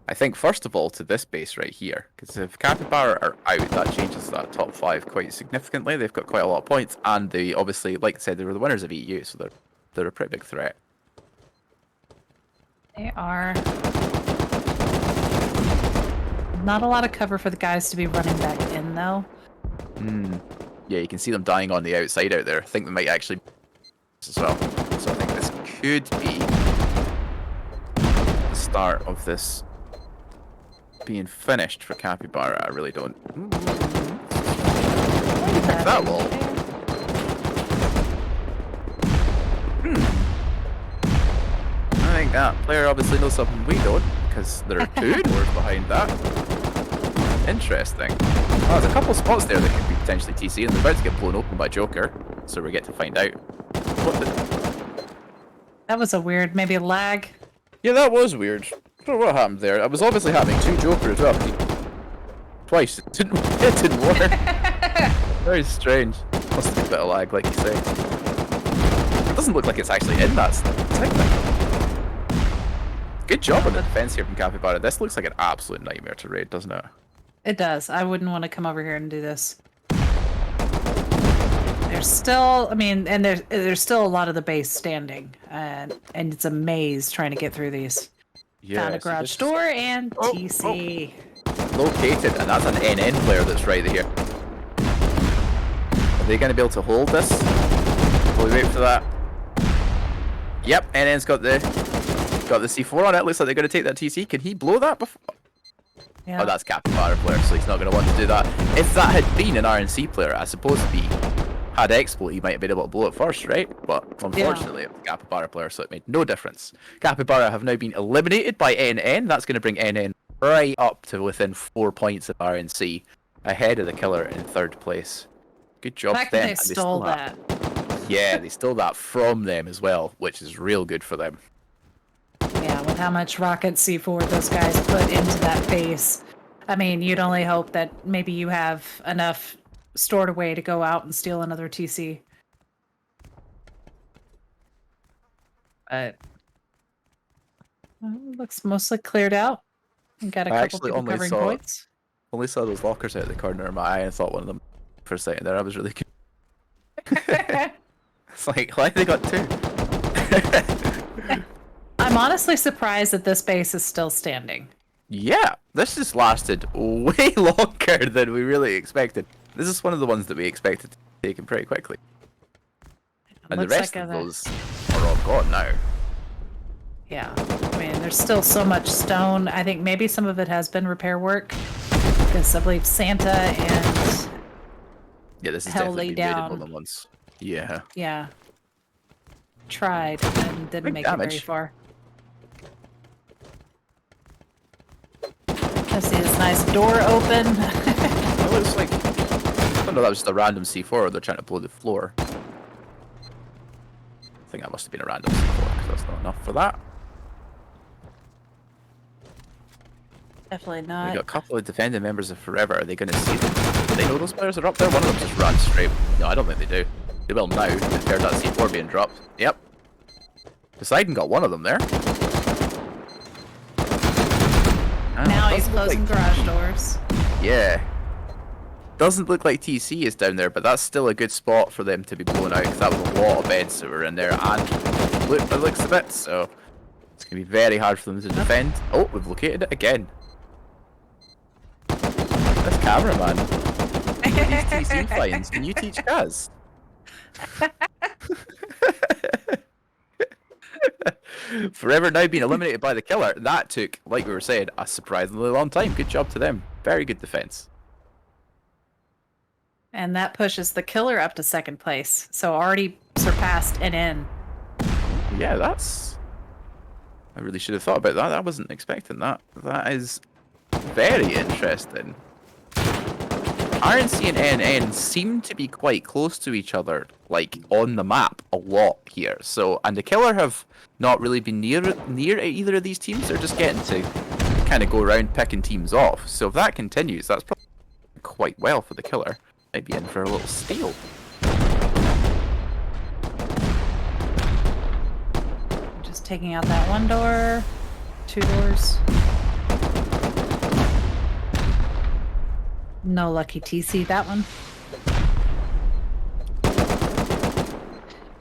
I think, first of all, to this base right here. Because if Capybara are out, that changes that top 5 quite significantly. They've got quite a lot of points, and they obviously, like I said, they were the winners of EU, so they're a pretty big threat. They are. Not a lot of cover for the guys to be running back in, though. Yeah, you can see them dying on the outside out there. I think they might actually as well. So I think this could be the start of this being finished for Capybara. I really don't. That wall. I think that player obviously knows something we don't, because there are 2 doors behind that. Interesting. Oh, there's a couple spots there that could be potentially TC, and they're about to get blown open by Joker, so we get to find out. What the... That was a weird, maybe lag. Yeah, that was weird. I don't know what happened there. I was obviously having 2 Joker as well. Twice. It didn't work. Very strange. Must have been a bit of lag, like you say. It doesn't look like it's actually in that segment. Good job on the defense here from Capybara. This looks like an absolute nightmare to raid, doesn't it? It does. I wouldn't want to come over here and do this. There's still, I mean, and there's still a lot of the base standing, and it's a maze trying to get through these. Yeah. Found a garage door and TC. located, and that's an NN player that's right here. Are they going to be able to hold this? Will we wait for that? Yep, NN's got the C4 on it. Looks like they're going to take that TC. Can he blow that before? Yeah. Oh, that's Capybara player, so he's not going to want to do that. If that had been an RNC player, I suppose if he had Exploit, he might have been able to blow it first, right? But unfortunately, it was Capybara player, so it made no difference. Capybara have now been eliminated by NN. That's going to bring NN right up to within 4 points of RNC, ahead of the killer in 3rd place. Good job The fact to them. that and they stole still that. Yeah, they stole that from them as well, which is real good for them. Yeah, with how much rocket C4 those guys put into that base. I mean, you'd only hope that maybe you have enough stored away to go out and steal another TC. But looks mostly cleared out. We got a I couple actually people only covering saw- points. Only saw those lockers out of the corner of my eye and thought one of them for a second there. I was really good. It's like, why they got 2? I'm honestly surprised that this base is still standing. Yeah, this has lasted way longer than we really expected. This is one of the ones that we expected to be taken pretty quickly. And the Looks rest like of those are all gone now. Yeah, I mean, there's still so much stone. I think maybe some of it has been repair work. Because I believe Santa and Yeah, this is Hell definitely lay been raided down. more than once. Yeah. yeah, tried and didn't Big make it very damage. far. I see this nice door open. It looks like... I don't know, that was just a random C4 or they're trying to blow the floor. I think that must have been a random C4 because that's not enough for that. Definitely We not. got a couple of defending members of Forever. Are they going to see them? Do they know those players are up there? One of them just runs straight. No, I don't think they do. They will now. They've heard that C4 being dropped. Yep. Poseidon got one of them there. Now he's Doesn't look closing like- garage doors. Yeah. Doesn't look like TC is down there, but that's still a good spot for them to be blown out because that was a lot of beds that were in there and look, by the looks of it, so it's going to be very hard for them to defend. Oh, we've located it again. This cameraman. These TC finds. Can you teach Kaz? Forever now being eliminated by the killer. That took, like we were saying, a surprisingly long time. Good job to them. Very good defense. And that pushes the killer up to 2nd place. So already surpassed NN. Yeah, that's... I really should have thought about that. I wasn't expecting that. That is very interesting. RNC and NN seem to be quite close to each other, like on the map a lot here. So, and the killer have not really been near either of these teams. They're just getting to kind of go around picking teams off. So if that continues, that's probably quite well for the killer. Might be in for a little steal. Just taking out that one door, 2 doors. No lucky TC, that one.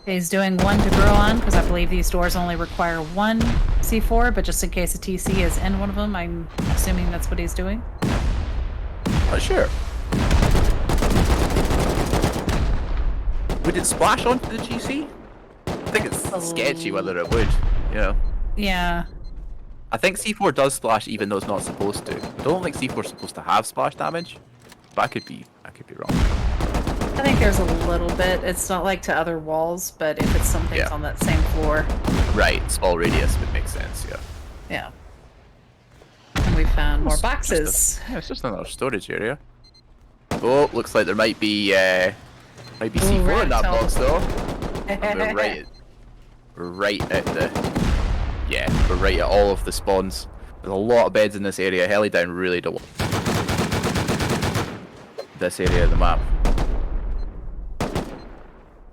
He's doing 1 to grow on, because I believe these doors only require 1 C4, but just in case a TC is in one of them, I'm assuming that's what he's doing. Not sure. Would it splash onto the GC? I think it's sketchy whether it would, you know. Yeah. I think C4 does splash even though it's not supposed to. I don't think C4 is supposed to have splash damage, but I could be wrong. I think there's a little bit. It's not like to other walls, but if it's something's Yeah. on that same floor. Right, small radius would make sense, yeah. Yeah. And we found more It's just boxes. yeah, it's just another storage area. Oh, looks like there might be C4 right, in that tell box us. though. And we're right at all of the spawns. There's a lot of beds in this area. Heli down really don't want this area of the map.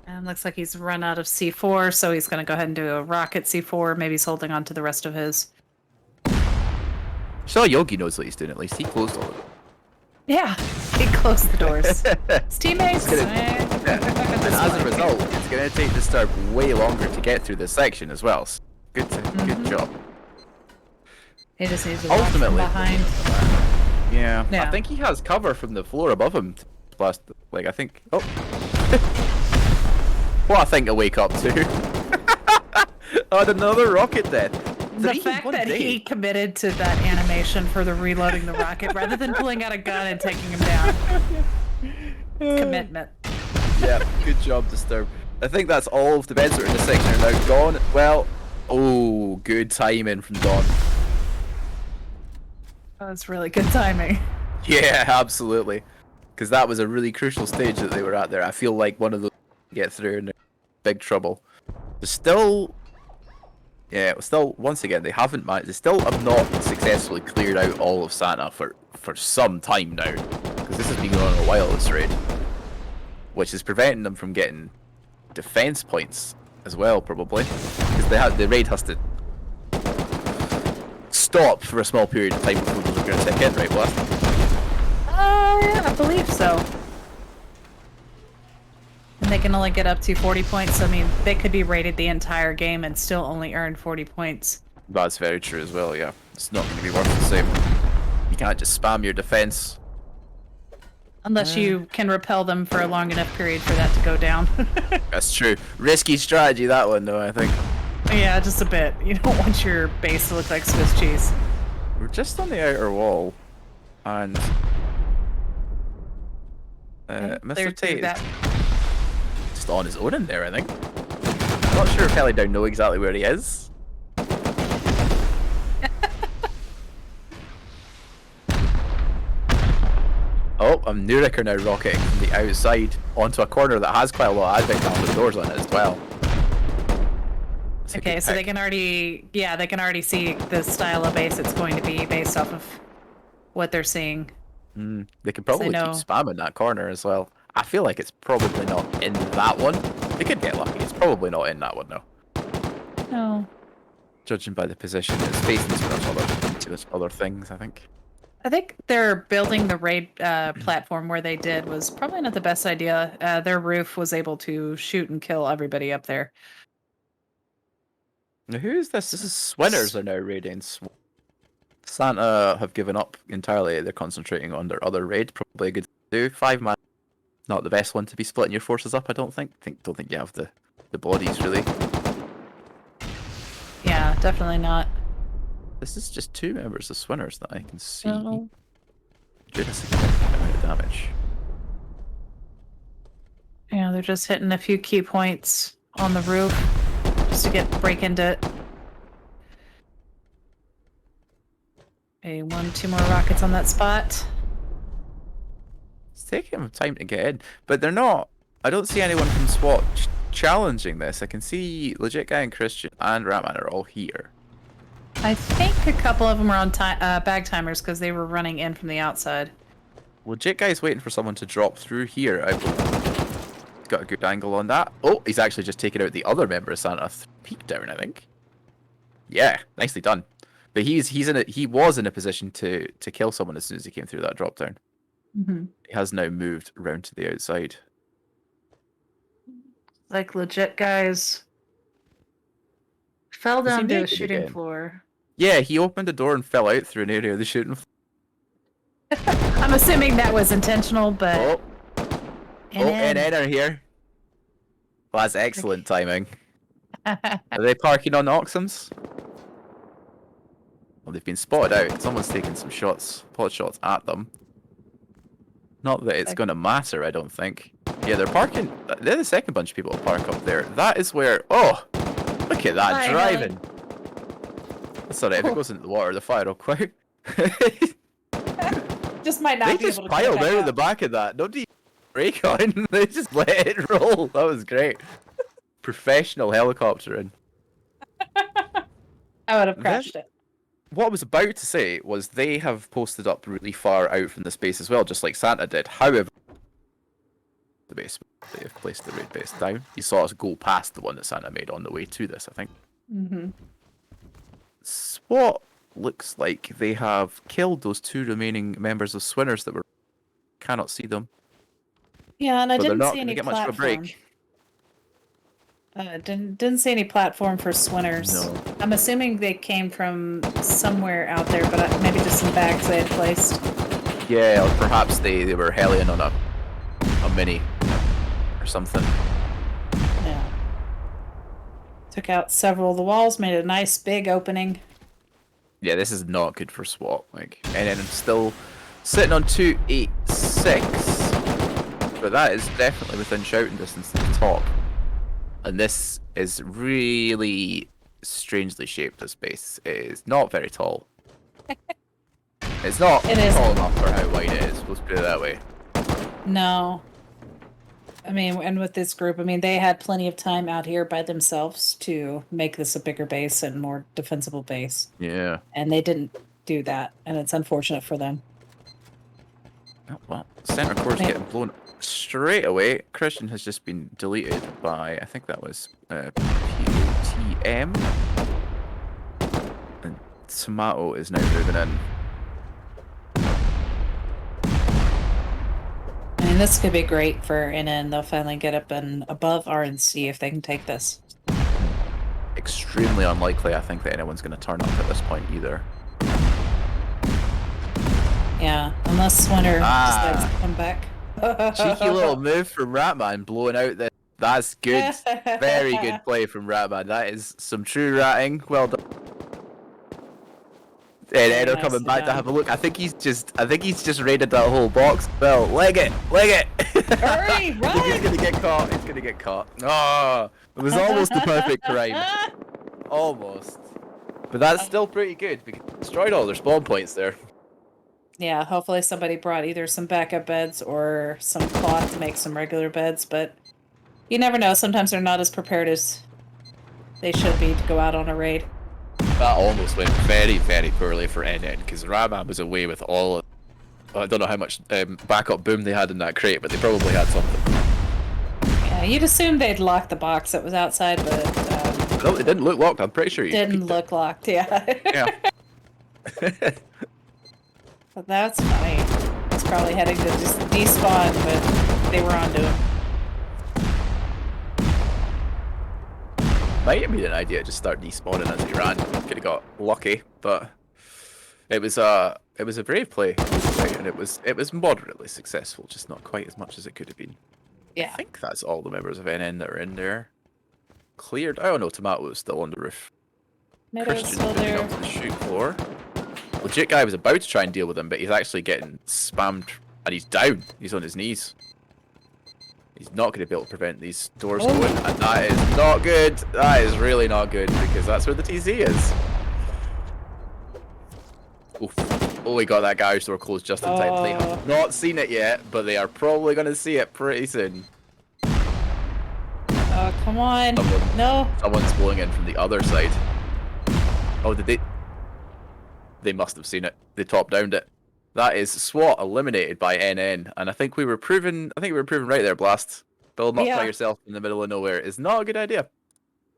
And looks like he's run out of C4, so he's going to go ahead and do a rocket C4. Maybe he's holding on to the rest of his. So Yogi knows what he's doing at least. He closed all of it. Yeah, he closed the doors. His teammates. And as a result, it's going to take the Disturb way longer to get through this section as well. So good job. He just needs to watch from Ultimately, behind. Yeah. I Yeah. think he has cover from the floor above him. To blast. Like I think. Oh. What a thing to wake up to. Oh, another rocket death. The 3 in fact one that day. he committed to that animation for the reloading the rocket rather than pulling out a gun and taking him down. Commitment. Yeah, good job, Disturb. I think that's all of the beds that are in this section are now gone. Well, oh, good timing from Don. That's really good timing. Yeah, absolutely. Because that was a really crucial stage that they were at there. I feel like one of those get through and they're in big trouble. There's still... Yeah, still, once again, they haven't managed... They still have not successfully cleared out all of Santa for some time now. Because this has been going on a while, this raid. Which is preventing them from getting defense points as well, probably. Because the raid has to stop for a small period of time before those are going to tick in, right, Blast? Yeah, I believe so. And they can only get up to 40 points. I mean, they could be rated the entire game and still only earn 40 points. That's very true as well, yeah. It's not going to be worth the same. You can't just spam your defense. Unless you can repel them for a long enough period for that to go down. That's true. Risky strategy, that one, though, I think. Yeah, just a bit. You don't want your base to look like Swiss cheese. We're just on the outer wall, and Mr. Tate is just on his own in there, I think. I'm not sure if Heli Down know exactly where he is. Oh, I'm Nurek are now rocketing from the outside onto a corner that has quite a lot of advent calendar doors on it as well. Okay, so they can already, they can already see the style of base it's going to be based off of what they're seeing. They can probably keep spamming that corner as well. I feel like it's probably not in that one. They could get lucky. It's probably not in that one, though. No. Judging by the position, it's facing to other things, I think. I think they're building the raid platform where they did was probably not the best idea. Their roof was able to shoot and kill everybody up there. Now, who is this? This is Swinners are now raiding. Santa have given up entirely. They're concentrating on their other raid. Probably a good do. 5 man. Not the best one to be splitting your forces up, I don't think. Don't think you have the bodies, really. Yeah, definitely not. This is just 2 members of Swinners that I can see. Oh. Doing a significant amount of damage. Yeah, they're just hitting a few key points on the roof just to break into it. Okay, 2 more rockets on that spot. It's taking them time to get in, but they're not. I don't see anyone from SWAT challenging this. I can see Legit Guy and Christian and Ratman are all here. I think a couple of them are on bag timers because they were running in from the outside. Legit Guy's waiting for someone to drop through here. I've got a good angle on that. Oh, he's actually just taken out the other member of Santa. Peek down, I think. Yeah, nicely done. But he was in a position to kill someone as soon as he came through that drop down. Mm-hmm. He has now moved around to the outside. Like Legit Guys fell Is he down to a naked shooting again? floor. Yeah, he opened a door and fell out through an area of the shooting floor. I'm assuming that was intentional, but... Oh, NN are here. Well, that's excellent timing. Are they parking on Oxums? Well, they've been spotted out. Someone's taking some pot shots at them. Not that it's going to matter, I don't think. Yeah, they're parking. They're the second bunch of people to park up there. That is where... Oh, look at that driving. Sorry, if it goes into the water, the fire will quite... Just might not They be just able to piled out out at the back of that. Nobody brake on. They just let it roll. That was great. Professional helicoptering. I would have crashed it. What I was about to say was they have posted up really far out from the base as well, just like Santa did. However, the base, they have placed the raid base down. You saw us go past the one that Santa made on the way to this, I think. Mm-hmm. SWAT looks like they have killed those 2 remaining members of Swinners that were... Cannot see them. Yeah, and I But they're didn't not see going to any get much of a platform. break. Didn't see any platform for Swinners. No. I'm assuming they came from somewhere out there, but maybe just some bags they had placed. Yeah, or perhaps they were hellion on a mini or something. Yeah. Took out several of the walls, made a nice big opening. Yeah, this is not good for SWAT. Like, and then I'm still sitting on 286, but that is definitely within shouting distance of the top. And this is really strangely shaped. This base it is not very tall. It's not tall enough for how wide it is. Let's put it that way. No. I mean, and with this group, I mean, they had plenty of time out here by themselves to make this a bigger base and more defensible base. Yeah. And they didn't do that, and it's unfortunate for them. Oh, well, center core's getting blown straight away. Christian has just been deleted by, I think that was POTM. And Tomato is now moving in. I mean, this could be great for NN. They'll finally get up and above RNC if they can take this. Extremely unlikely, I think, that anyone's going to turn up at this point either. Yeah, unless Winter decides to come back. Cheeky little move from Ratman, blowing out the... That's good. Very good play from Ratman. That is some true ratting. Well done. And Edo coming back to have a look. I think he's just raided that whole box. Well, leg it. Hurry, run! I think he's gonna get caught. He's gonna get caught. Oh, it was almost the perfect crime. Almost. But that's still pretty good. We destroyed all their spawn points there. Yeah, hopefully somebody brought either some backup beds or some cloth to make some regular beds, but you never know. Sometimes they're not as prepared as they should be to go out on a raid. That almost went very, very poorly for NN because Raman was away with all of... I don't know how much backup boom they had in that crate, but they probably had something. Yeah, you'd assume they'd lock the box that was outside, but... No, it didn't look locked. I'm pretty sure you didn't look locked, yeah. Yeah. But that's funny. It's probably heading to just despawn, but they were onto him. Might have been an idea to just start despawning as he ran. Could have got lucky, but it was a brave play, and it was moderately successful, just not quite as much as it could have been. Yeah. I think that's all the members of NN that are in there. Cleared. Oh no, Tomato is still on the roof. Meadows Christian still moving there. up to the shoot floor. Legit guy was about to try and deal with him, but he's actually getting spammed, and he's down. He's on his knees. He's not going to be able to prevent these doors going, and that is not good. That is really not good, because that's where the TC is. Oof. Oh, we got that garage door closed just in time. They have not seen it yet, but they are probably going to see it pretty soon. Oh, come on. No. Someone's blowing in from the other side. Oh, did they? They must have seen it. They top-downed it. That is SWAT eliminated by NN, and I think we were proven right there, Blast. Building up by yourself in the middle of nowhere is not a good idea.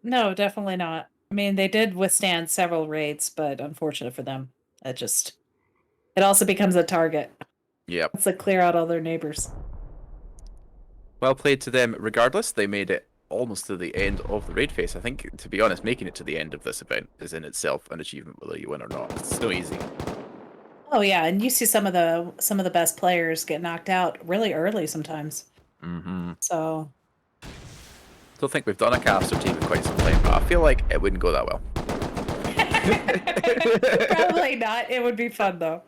No, definitely not. I mean, they did withstand several raids, but unfortunate for them. It also becomes a target. Yep. It's to clear out all their neighbors. Well played to them regardless. They made it almost to the end of the raid phase. I think, to be honest, making it to the end of this event is in itself an achievement, whether you win or not. It's so easy. Oh yeah, and you see some of the best players get knocked out really early sometimes. Mm-hmm. So. Don't think we've done a caster team in quite some time, but I feel like it wouldn't go that well. Probably not. It would be fun though.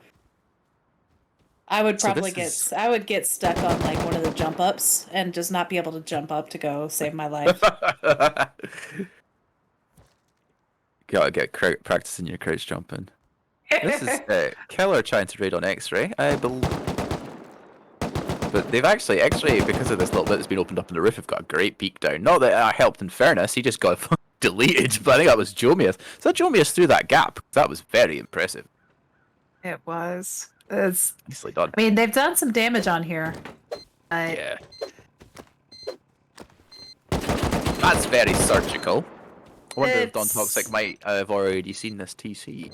I would probably I would get stuck on like one of the jump ups and just not be able to jump up to go save my life. Gotta get practicing your crouch jumping. This is Killer trying to raid on X-Ray, I believe. But they've actually, X-Ray, because of this little bit that's been opened up in the roof, have got a great peek down. Not that I helped in fairness, he just got deleted, but I think that was Jomius. So Jomius through that gap. That was very impressive. It was. It's nicely done. I mean, they've done some damage on here. Yeah. That's very surgical. I wonder if Don Toxic might have already seen this TC.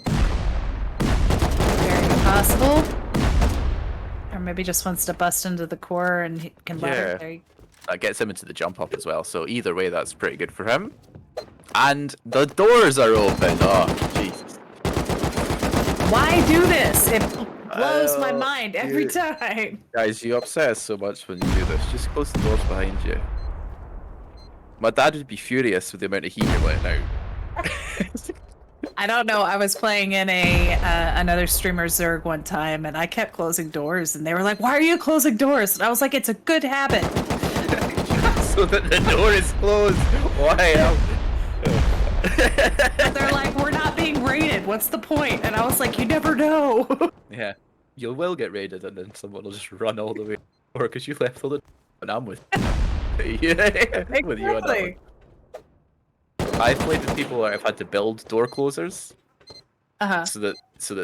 Very possible. Or maybe just wants to bust into the core and he can ladder. There. That gets him into the jump up as well, so either way that's pretty good for him. And the doors are open. Oh, Jesus. Why do this? blows my know, mind every time. Guys, you upset us so much when you do this. Just close the doors behind you. My dad would be furious with the amount of heat you're letting out. I don't know. I was playing in a another streamer's Zerg one time, and I kept closing doors, and they were like, "Why are you closing doors?" And I was like, "It's a good habit." So that the door is closed. Why? But they're like, "We're not being raided. What's the point?" And I was like, "You never know." Yeah, you will get raided, and then someone will just run all the way, or because you left all the. And I'm with. Yeah, with you on that one. Exactly. I've played with people where I've had to build door closers Uh-huh. so that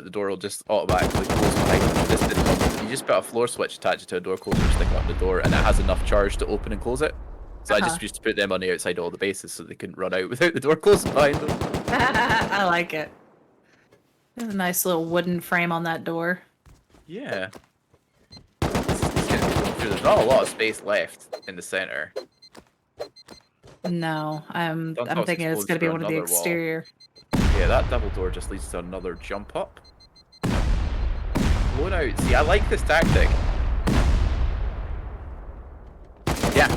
the door will just automatically close behind them. This didn't work. You just put a floor switch attached to a door closer, stick it on the door, and it has enough charge to open and close it. So I just used to put them on the outside of all the bases so they couldn't run out without the door closing behind them. I like it. There's a nice little wooden frame on that door. Yeah. There's not a lot of space left in the center. No, I'm Don't thinking it's expose gonna be for one of the another wall. exterior. Yeah, that double door just leads to another jump up. Blown out. See, I like this tactic. Yeah.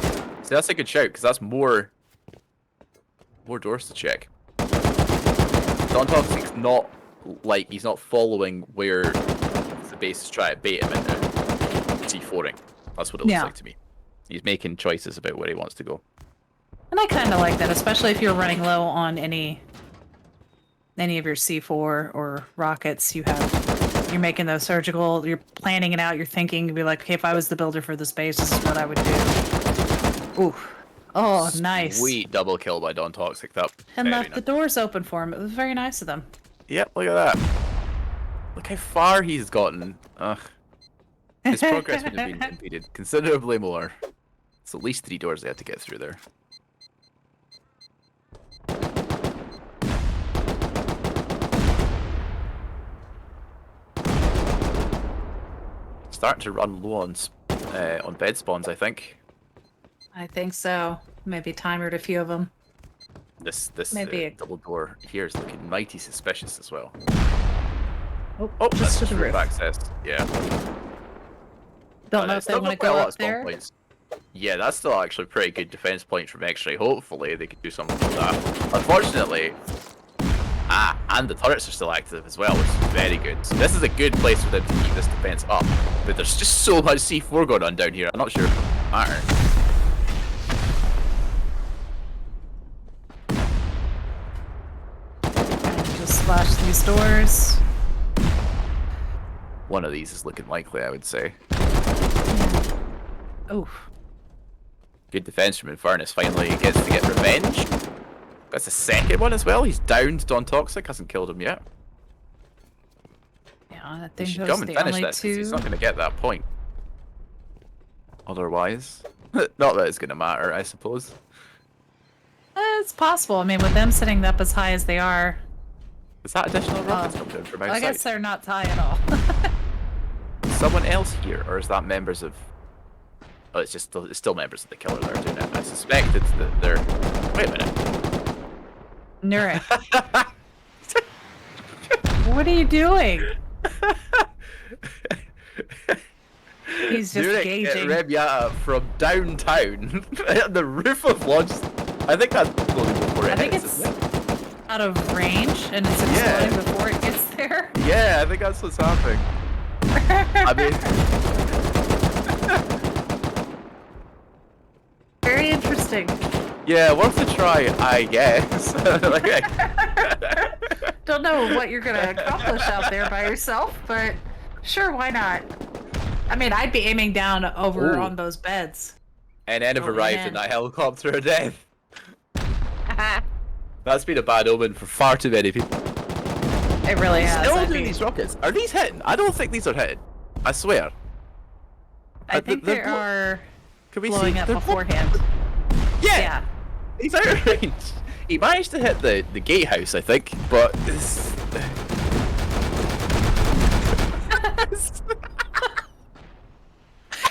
See, that's a good shout, because that's more doors to check. Don Toxic's not, like, he's not following where the base is trying to bait him into C4ing. That's what it looks like to me. He's making choices about where he wants to go. And I kind of like that, especially if you're running low on any of your C4 or rockets. You're making those surgical. You're planning it out. You're thinking to be like, okay, if I was the builder for this base, this is what I would do. Ooh, oh, nice. Sweet double kill by Don Toxic. That And left the doors open for him. It was very nice of them. Yep, look at that. Look how far he's gotten. Ugh. His progress would have been impeded considerably more. It's at least 3 doors they had to get through there. Starting to run low on bed spawns, I think. I think so. Maybe timered a few of them. This Maybe double door here is looking mighty suspicious as well. Oh, That's just to just the roof roof. access. Yeah. Don't know if they Still want to got quite a go lot of up spawn there. points. Yeah, that's still actually pretty good defense points from X-Ray. Hopefully they could do something with that. Unfortunately, and the turrets are still active as well, which is very good. So this is a good place for them to keep this defense up. But there's just so much C4 going on down here. I'm not sure if it matters. And just slash these doors. One of these is looking likely, I would say. Oof. Good defense from Invaders. Finally gets to get revenge. That's a second one as well. He's downed Don Toxic. Hasn't killed him yet. Yeah, I He think should those come are and the finish only this, 'cause he's two. not going to get that point. Otherwise. Not that it's going to matter, I suppose. It's possible. I mean, with them sitting up as high as they are, Is that additional rockets coming down from outside? I guess they're not high at all. Someone else here, or is that members of... Oh, it's still members of the killer that are doing it. I suspect it's that they're... Wait a minute. Nurek. What are you doing? He's just Nurek gauging. Reb Yata from downtown at the roof of Lodge. I think that's going before it I think hits, it's isn't it? out of range and it's exploding before it gets there. Yeah, I think that's what's happening. I mean... Very interesting. Yeah, worth a try, I guess. Don't know what you're gonna accomplish out there by yourself, but sure, why not? I mean, I'd be aiming down over Ooh. on those beds. And then have Oh, arrived yeah. in that helicopter of death. That's been a bad omen for far too many people. It really has. Still I'd doing be- these rockets. Are these hitting? I don't think these are hitting. I swear. I think they're they blo- are Can we blowing see? up They're beforehand. Yeah, Yeah. he's out of range. He managed to hit the gatehouse, I think, but it's...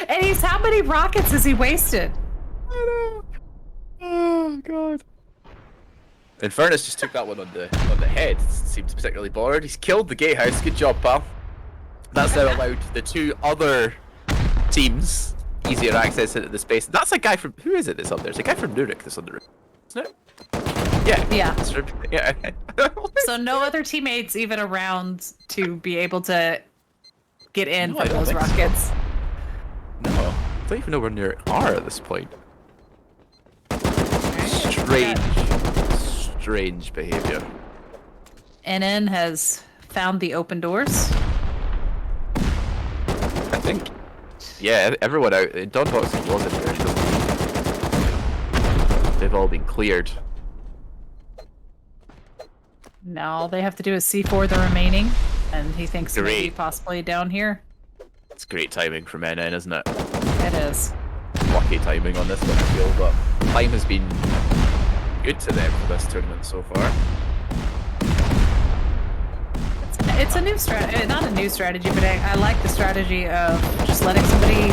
And he's how many rockets has he wasted? I know. Oh god. Infernus just took that one on the head. Seems particularly bored. He's killed the gatehouse. Good job, pal. That's now allowed the 2 other teams easier access into the space. That's a guy from... Who is it that's up there? It's a guy from Nurek that's on the roof, isn't it? Yeah. Yeah. That's right. Yeah. So no other teammates even around to be able to get in No, I from don't those think so. rockets. No. I don't even know where Nurek are at this point. Strange behavior. NN has found the open doors. I think. Yeah, everyone out. Don Boxing wasn't here. They've all been cleared. Now all they have to do is C4 the remaining, and he thinks maybe Great. possibly down here. It's great timing from NN, isn't it? It is. Lucky timing on this one, I feel, but time has been good to them for this tournament so far. It's a new strategy, not a new strategy, but I like the strategy of just letting somebody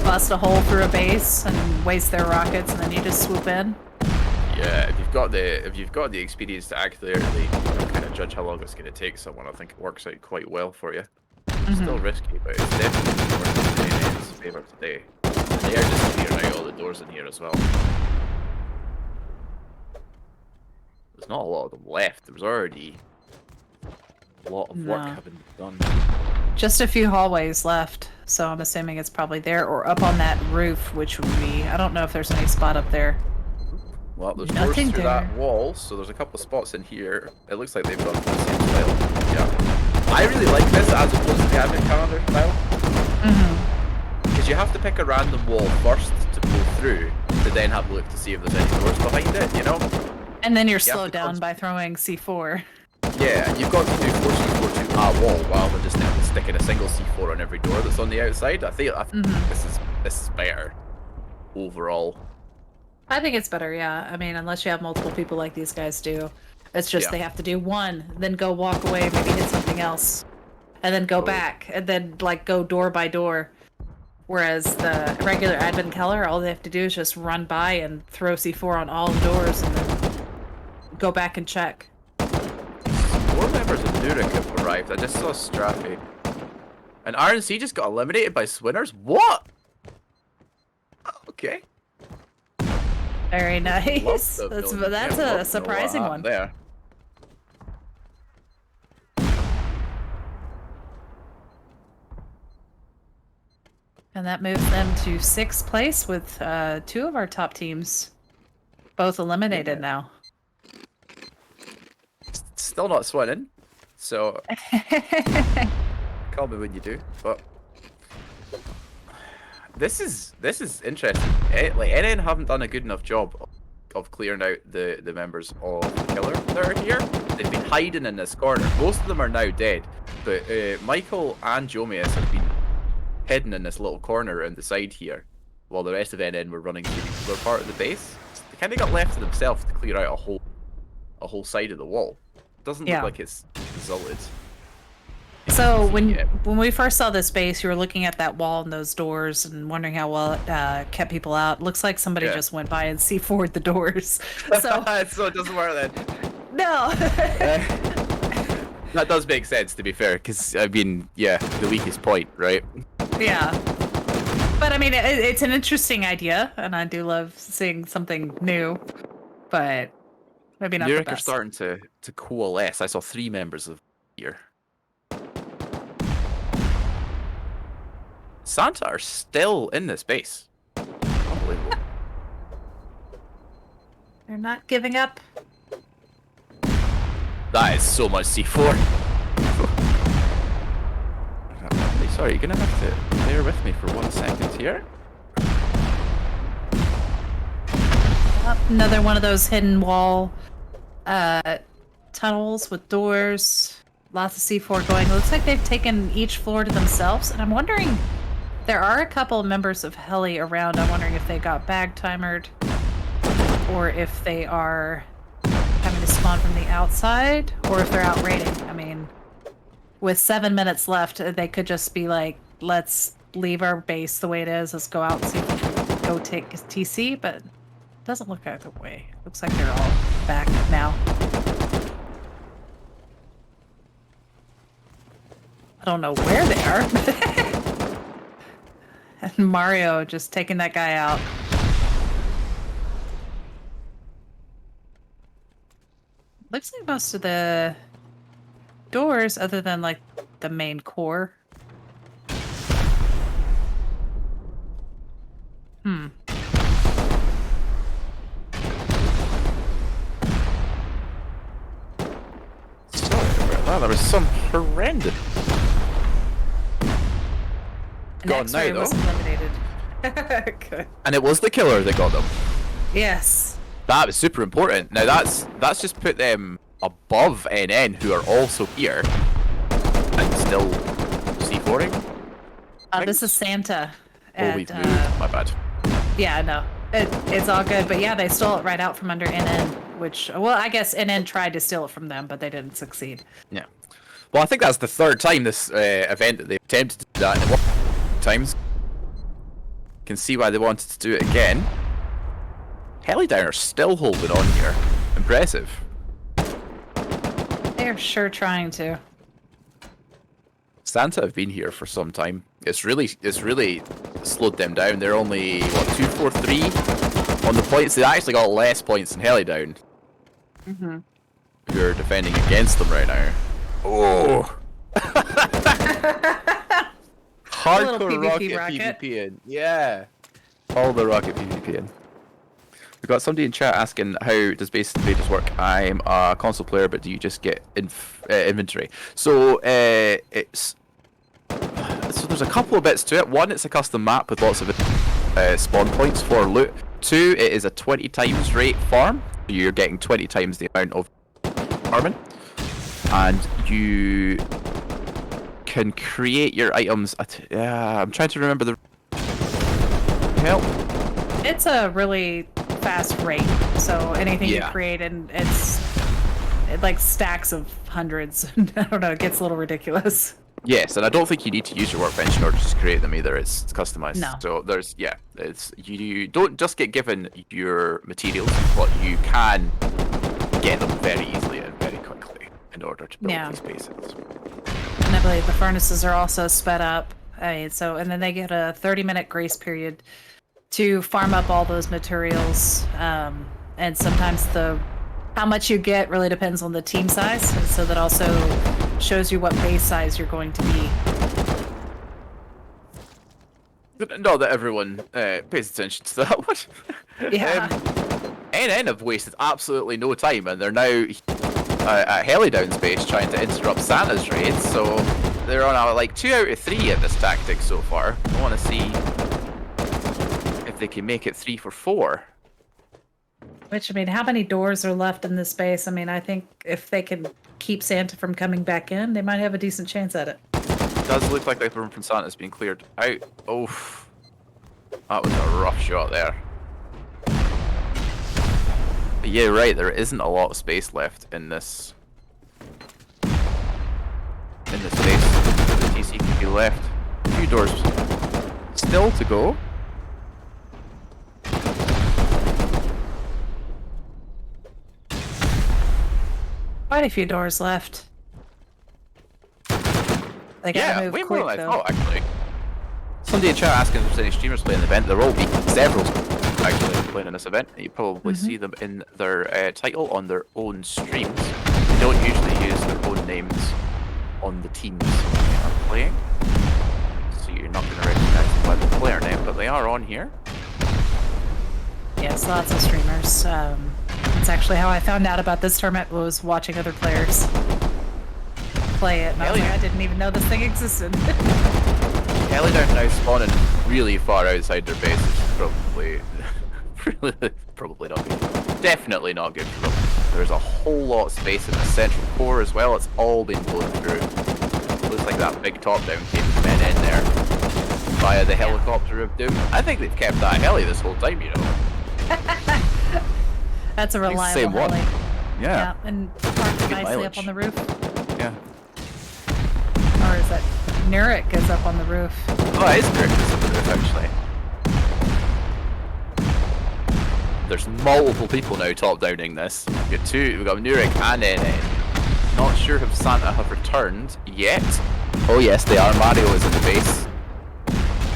bust a hole through a base and waste their rockets, and then you just swoop in. Yeah, if you've got the experience to accurately kind of judge how long it's going to take someone, I think it works out quite well for you. Still risky, but it's definitely working in NN's favour today. They are just clearing out all the doors in here as well. There's not a lot of them left. There was already a lot of work No. having been done. Just a few hallways left, so I'm assuming it's probably there or up on that roof, which would be... I don't know if there's any spot up there. Well, there's Nothing doors through there. that wall, so there's a couple of spots in here. It looks like they've gone for the same style. Yeah. I really like this as opposed to the admin calendar style. Because you have to pick a random wall first to pull through, to then have a look to see if there's any doors behind it, you know? And then you're You have slowed to down const- by throwing C4. Yeah, and you've got to do 4 C4 to a wall rather than just sticking a single C4 on every door that's on the outside. I think this is better overall. I think it's better, yeah. I mean, unless you have multiple people like these guys do. It's just Yeah. they have to do one, then go walk away, maybe hit something else, and then go back, and then, like, go door by door. Whereas the regular admin keller, all they have to do is just run by and throw C4 on all the doors, and then go back and check. More members of Nurek have arrived. I just saw Straffy. And RNC just got eliminated by Swinners? What? Okay. Very nice. Lots of That's known- that's yeah, a lots to know what surprising one. happened there. And that moves them to 6th place with 2 of our top teams both eliminated now. Still not swinning, so call me when you do. But this is interesting. Like NN haven't done a good enough job of clearing out the members of the killer that are here. They've been hiding in this corner. Most of them are now dead, but Michael and Jomius have been hidden in this little corner around the side here, while the rest of NN were running through the other part of the base. So they kind of got left to themselves to clear out a whole side of the wall. Doesn't Yeah. look like it's resulted. So Yeah. when we first saw this base, you were looking at that wall and those doors and wondering how well it kept people out. Looks like somebody Yeah. just went by and C4'd the doors. So So it doesn't work then. no. That does make sense, to be fair, because I mean, yeah, the weakest point, right? Yeah. But I mean, it's an interesting idea, and I do love seeing something new. But maybe not the Nurek are best. starting to coalesce. I saw 3 members of here. Santa are still in this base. Unbelievable. They're not giving up. That is so much C4. Sorry, you're gonna have to bear with me for 1 second here. Another one of those hidden wall tunnels with doors. Lots of C4 going. It looks like they've taken each floor to themselves, and I'm wondering, there are a couple of members of Heli around. I'm wondering if they got bag timered, or if they are having to spawn from the outside, or if they're out raiding. I mean, with 7 minutes left, they could just be like, let's leave our base the way it is. Let's go out and see if we can go take TC, but it doesn't look either way. Looks like they're all back now. I don't know where they are. And Mario just taking that guy out. Looks like most of the doors, other than like the main core. Hmm. Sorry about that. There was some horrendous. And Gone X-ray now, was though. eliminated. Good. And it was the killer that got them. Yes. That was super important. Now that's just put them above NN, who are also here and still C4ing. This is Santa. Oh, we've moved. My bad. Yeah, no. It's all good. But yeah, they stole it right out from under NN, which, well, I guess NN tried to steal it from them, but they didn't succeed. Yeah. Well, I think that's the third time this event that they attempted to do that. And times. Can see why they wanted to do it again. Helidown are still holding on here. Impressive. They're sure trying to. Santa have been here for some time. It's really slowed them down. They're only what 2-4-3 on the points. They actually got less points than Helidown. Mm-hmm. Who are defending against them right now. Oh. Hardcore rocket PvP-ing. Yeah. All the rocket PvP-ing. We've got somebody in chat asking, how does Base Invaders work? I'm a console player, but do you just get inventory? So, so there's a couple of bits to it. One, it's a custom map with lots of spawn points for loot. Two, it is a 20 times rate farm. You're getting 20 times the amount of farming. And you can create your items at, I'm trying to remember the help. It's a really fast rate, so anything you Yeah. create, and it like stacks of hundreds. I don't know, it gets a little ridiculous. Yes, and I don't think you need to use your workbench in order to create them either. It's customized. No. So there's, yeah, it's you don't just get given your materials, but you can get them very easily and very quickly in order to build Yeah. these bases. And I believe the furnaces are also sped up. And then they get a 30-minute grace period to farm up all those materials. And sometimes how much you get really depends on the team size. And so that also shows you what base size you're going to be. Not that everyone pays attention to that one. Yeah. NN have wasted absolutely no time, and they're now at Helidown's base trying to interrupt Santa's raids, so they're on a, like 2 out of 3 at this tactic so far. I want to see if they can make it 3 for 4. Which, I mean, how many doors are left in this base? I mean, I think if they can keep Santa from coming back in, they might have a decent chance at it. It does look like the room from Santa's being cleared out. Oh, that was a rough shot there. But yeah, right, there isn't a lot of space left in this space where the TC can be left. A few doors still to go. Quite a few doors left. They gotta move way quick, more than I though. thought, actually. Somebody in chat asking if there's any streamers playing the event. There will be several actually playing in this event. You probably see them in their title on their own streams. They don't usually use their own names on the teams they are playing, so you're not going to recognize them by the player name, but they are on here. Yes, lots of streamers. It's actually how I found out about this tournament, was watching other players play it. And I was like, I didn't even know this thing existed. Helidown now spawning really far outside their base, which is probably not good. Definitely not good for them. There's a whole lot of space in the central core as well. It's all been blown through. Looks like that big top down came from NN there via the helicopter of doom. I think they've kept that heli this whole time, you know. That's a reliable Same one. heli. Yeah. And parked Good nicely mileage. up on the roof. Yeah. Or is that Nurik is up on the roof? Oh, it is correct. It's up the roof, actually. There's multiple people now top downing this. We've got Nurik and NN. Not sure if Santa have returned yet. Oh yes, they are. Mario is in the base.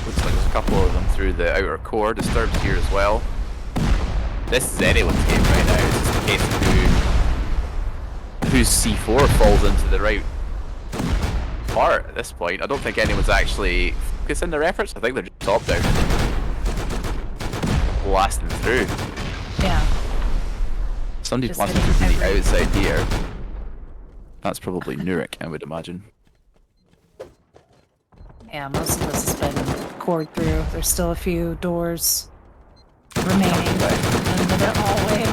Looks like there's a couple of them through the outer core. Disturbed here as well. This is anyone's game right now. It's just a case of whose C4 falls into the right part at this point. I don't think anyone's actually focusing their efforts. I think they're just top down. Blasting through. Yeah. Somebody's Just blasting hitting through from the every- outside here. That's probably Nurik, I would imagine. Yeah, most of this has been cored through. There's still a few doors remaining in the hallway.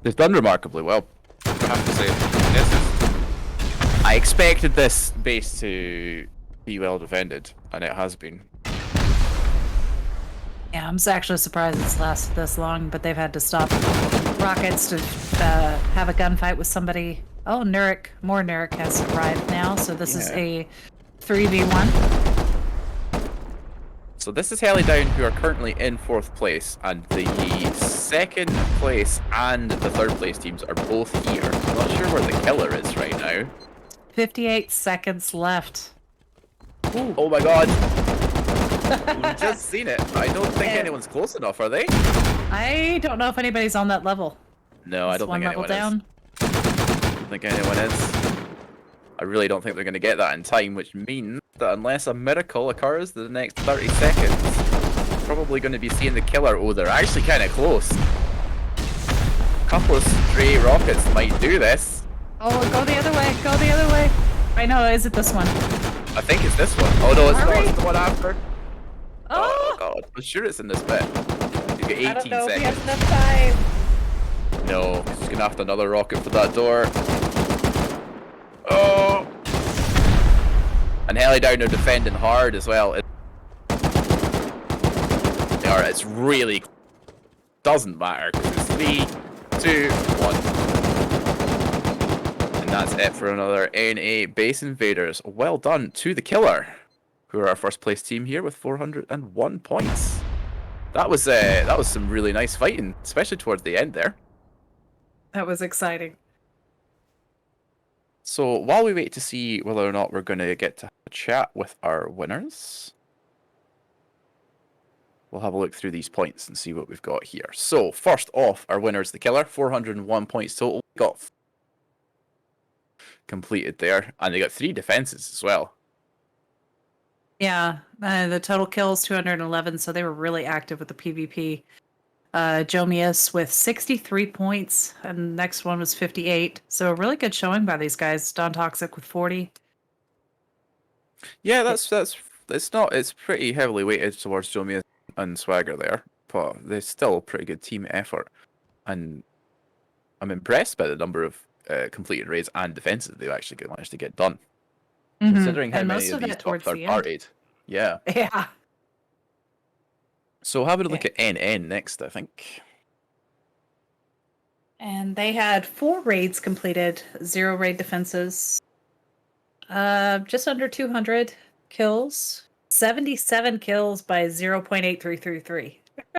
They've done remarkably well, I have to say. I expected this base to be well defended, and it has been. Yeah, I'm actually surprised it's lasted this long, but they've had to stop rockets to have a gunfight with somebody. Oh, more Nurik has arrived now, so this is Yeah. a 3v1. So this is Heli Down, who are currently in 4th place, and the 2nd place and the 3rd place teams are both here. I'm not sure where the killer is right now. 58 seconds left. Ooh. Oh my god! We've just seen it. I don't think anyone's close enough, are they? I don't know if anybody's on that level. No, I It's don't one think level anyone is. down. I don't think anyone is. I really don't think they're going to get that in time, which means that unless a miracle occurs in the next 30 seconds, we're probably going to be seeing the killer. Oh, they're actually kind of close. A couple of stray rockets might do this. Oh, go the other way. Go the other way. I know. Is it this one? I think it's this one. Oh no, it's not. Hurry. It's the one after. Oh Oh! god. I'm sure it's in this bit. You get 18 I don't know if he seconds. has enough time. No, he's going to have to another rocket for that door. Oh! And Heli Down are defending hard as well. They are. It's really doesn't matter because it's 3, 2, 1. And that's it for another NA Base Invaders. Well done to the killer, who are our first place team here with 401 points. That was some really nice fighting, especially towards the end there. That was exciting. So while we wait to see whether or not we're going to get to have a chat with our winners, we'll have a look through these points and see what we've got here. So first off, our winner is the killer, 401 points total. Got completed there, and they got 3 defenses as well. Yeah, the total kills 211, so they were really active with the PvP. Jomius with 63 points, and the next one was 58. So a really good showing by these guys. Don Toxic with 40. Yeah, it's pretty heavily weighted towards Jomia and Swagger there, but they're still a pretty good team effort, and I'm impressed by the number of completed raids and defenses they've actually managed to get done. Considering how And many most of of these that top towards the third end. partied. Yeah. Yeah. So having a look at NN next, I think. And they had 4 raids completed, 0 raid defenses. Just under 200 kills. 77 kills by 0.8333.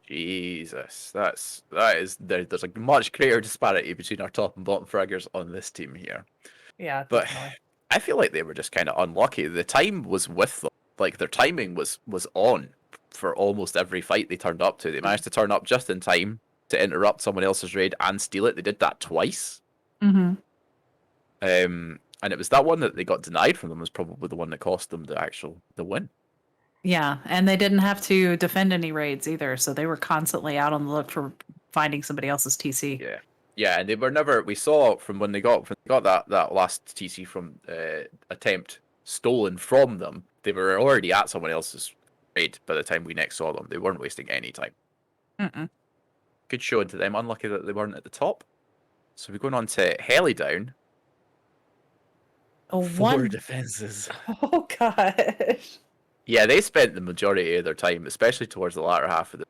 Jesus, there's a much greater disparity between our top and bottom fraggers on this team here. Yeah, But definitely. I feel like they were just kind of unlucky. The time was with them. Like their timing was on for almost every fight they turned up to. They managed to turn up just in time to interrupt someone else's raid and steal it. They did that twice. Mm-hmm. And it was that one that they got denied from them was probably the one that cost them the win. Yeah, and they didn't have to defend any raids either, so they were constantly out on the look for finding somebody else's TC. Yeah. Yeah, and they were never. We saw from when they got that last TC from attempt stolen from them. They were already at someone else's raid by the time we next saw them. They weren't wasting any time. Mm-mm. Good showing to them. Unlucky that they weren't at the top. So we're going on to Heli Down. Oh, 4 one. defenses. Oh gosh. Yeah, they spent the majority of their time, especially towards the latter half of the,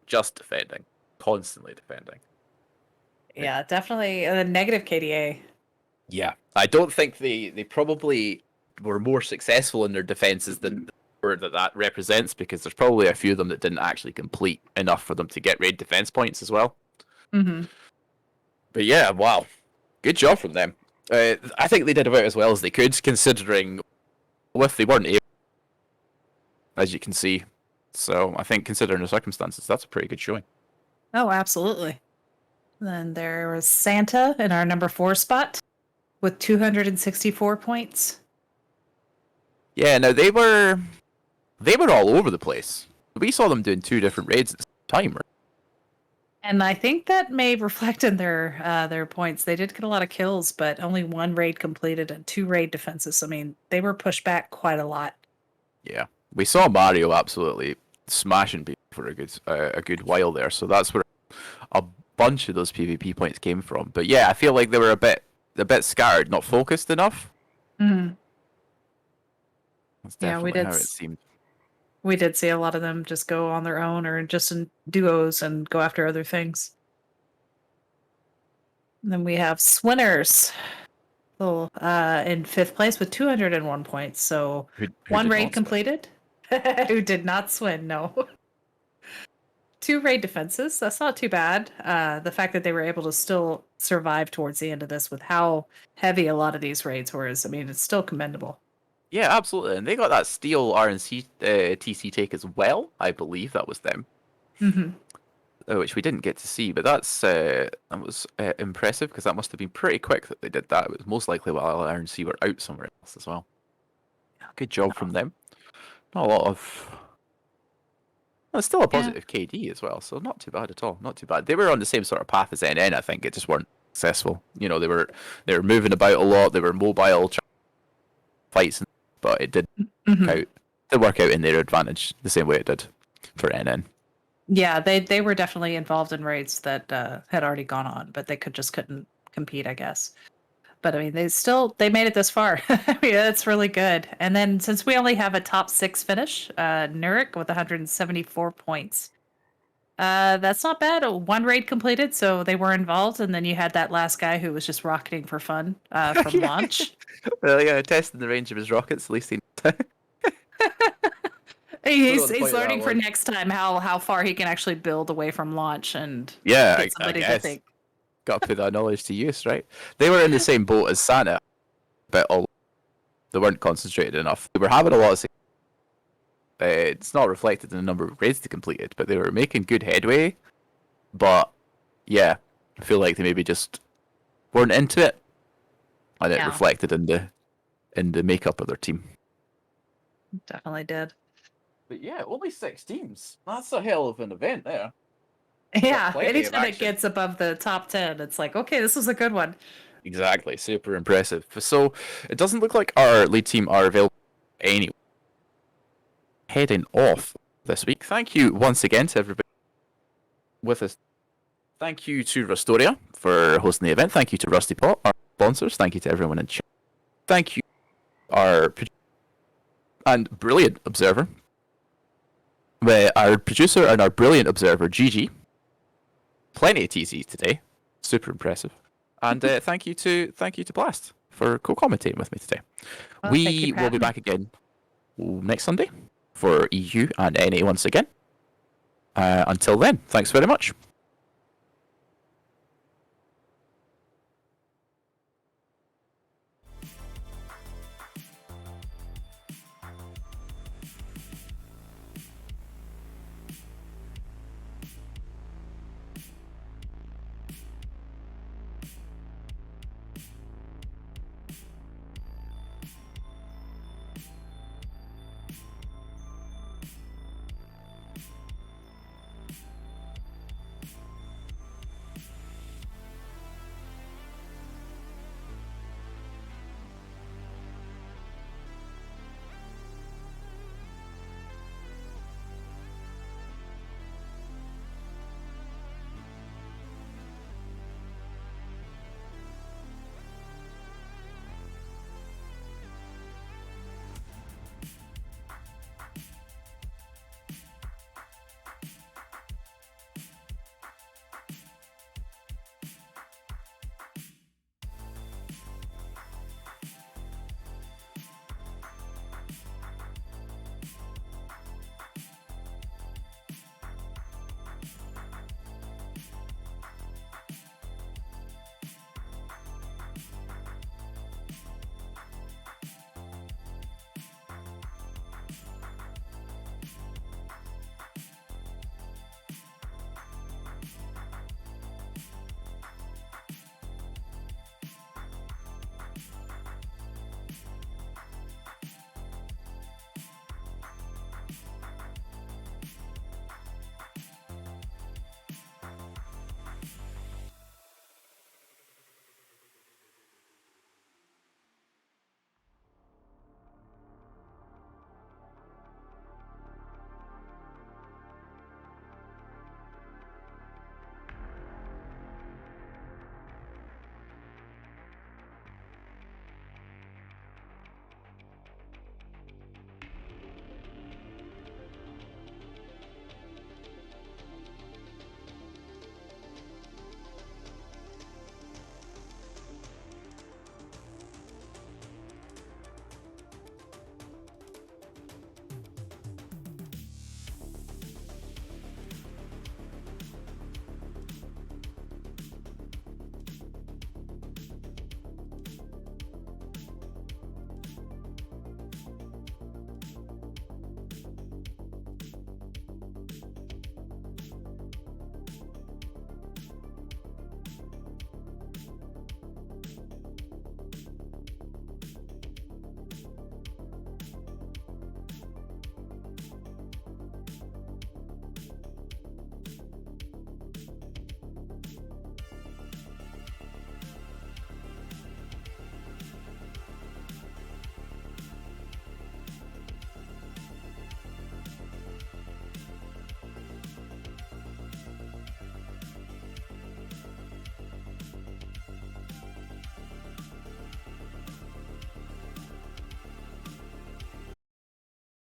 just defending, constantly defending. Yeah, definitely a negative KDA. Yeah, I don't think they probably were more successful in their defenses than the word that represents, because there's probably a few of them that didn't actually complete enough for them to get raid defense points as well. Mm-hmm. But yeah, wow, Good job from them. I think they did about as well as they could, considering with they weren't able, as you can see. So I think considering the circumstances, that's a pretty good showing. Oh, absolutely. Then there was Santa in our number 4 spot with 264 points. Yeah, no, they were all over the place. We saw them doing 2 different raids at the same time. Right? And I think that may reflect in their points. They did get a lot of kills, but only 1 raid completed and 2 raid defenses. I mean, they were pushed back quite a lot. Yeah, we saw Mario absolutely smashing people for a good while there. So that's where a bunch of those PvP points came from. But yeah, I feel like they were a bit scattered, not focused enough. Mm-hmm. That's Yeah, we definitely did. how it seemed. We did see a lot of them just go on their own or just in duos and go after other things. And then we have Swinners in 5th place with 201 points. So Who 1 did raid not completed. Who did not swin, no. 2 raid defenses. That's not too bad. The fact that they were able to still survive towards the end of this with how heavy a lot of these raids were is, I mean, it's still commendable. Yeah, absolutely. And they got that steel RNC TC take as well. I believe that was them. Mm-hmm. Which we didn't get to see, but that was impressive because that must have been pretty quick that they did that. It was most likely while RNC were out somewhere else as well. Good job from them. Not a lot of. Well, it's still a positive KD as well, so not too bad at all. Not too bad. They were on the same sort of path as NN. I think it just weren't successful. You know, they were moving about a lot. They were mobile fights, but it did work out in their advantage the same way it did for NN. Yeah, they were definitely involved in raids that had already gone on, but they couldn't compete, I guess. But I mean, they made it this far. I mean, that's really good. And then since we only have a top 6 finish, Nurik with 174 points. That's not bad. 1 raid completed, so they were involved. And then you had that last guy who was just rocketing for fun from launch. Well, yeah, testing the range of his rockets. At least he. He's learning for next time how far he can actually build away from launch and get somebody I guess. to think. Got to put that knowledge to use, right? They were in the same boat as Santa, but they weren't concentrated enough. They were having a lot of. It's not reflected in the number of raids they completed, but they were making good headway. But yeah, I feel like they maybe just weren't into it, and it reflected in the makeup of their team. Definitely did. But yeah, only 6 teams. That's a hell of an event there. Yeah, anytime it gets above the top 10, it's like, okay, this was a good one. Exactly, super impressive. So it doesn't look like our lead team are available anyway. Heading off this week. Thank you once again to everybody with us. Thank you to Rustoria for hosting the event. Thank you to Rusty Pot, our sponsors. Thank you to everyone in chat. Thank you, our and brilliant observer. Our producer and our brilliant observer, Gigi. Plenty of TCs today. Super impressive. And thank you to Blast for co-commentating with me today. Well, we will be back again next Sunday for EU and NA once again. Until then, thanks very much.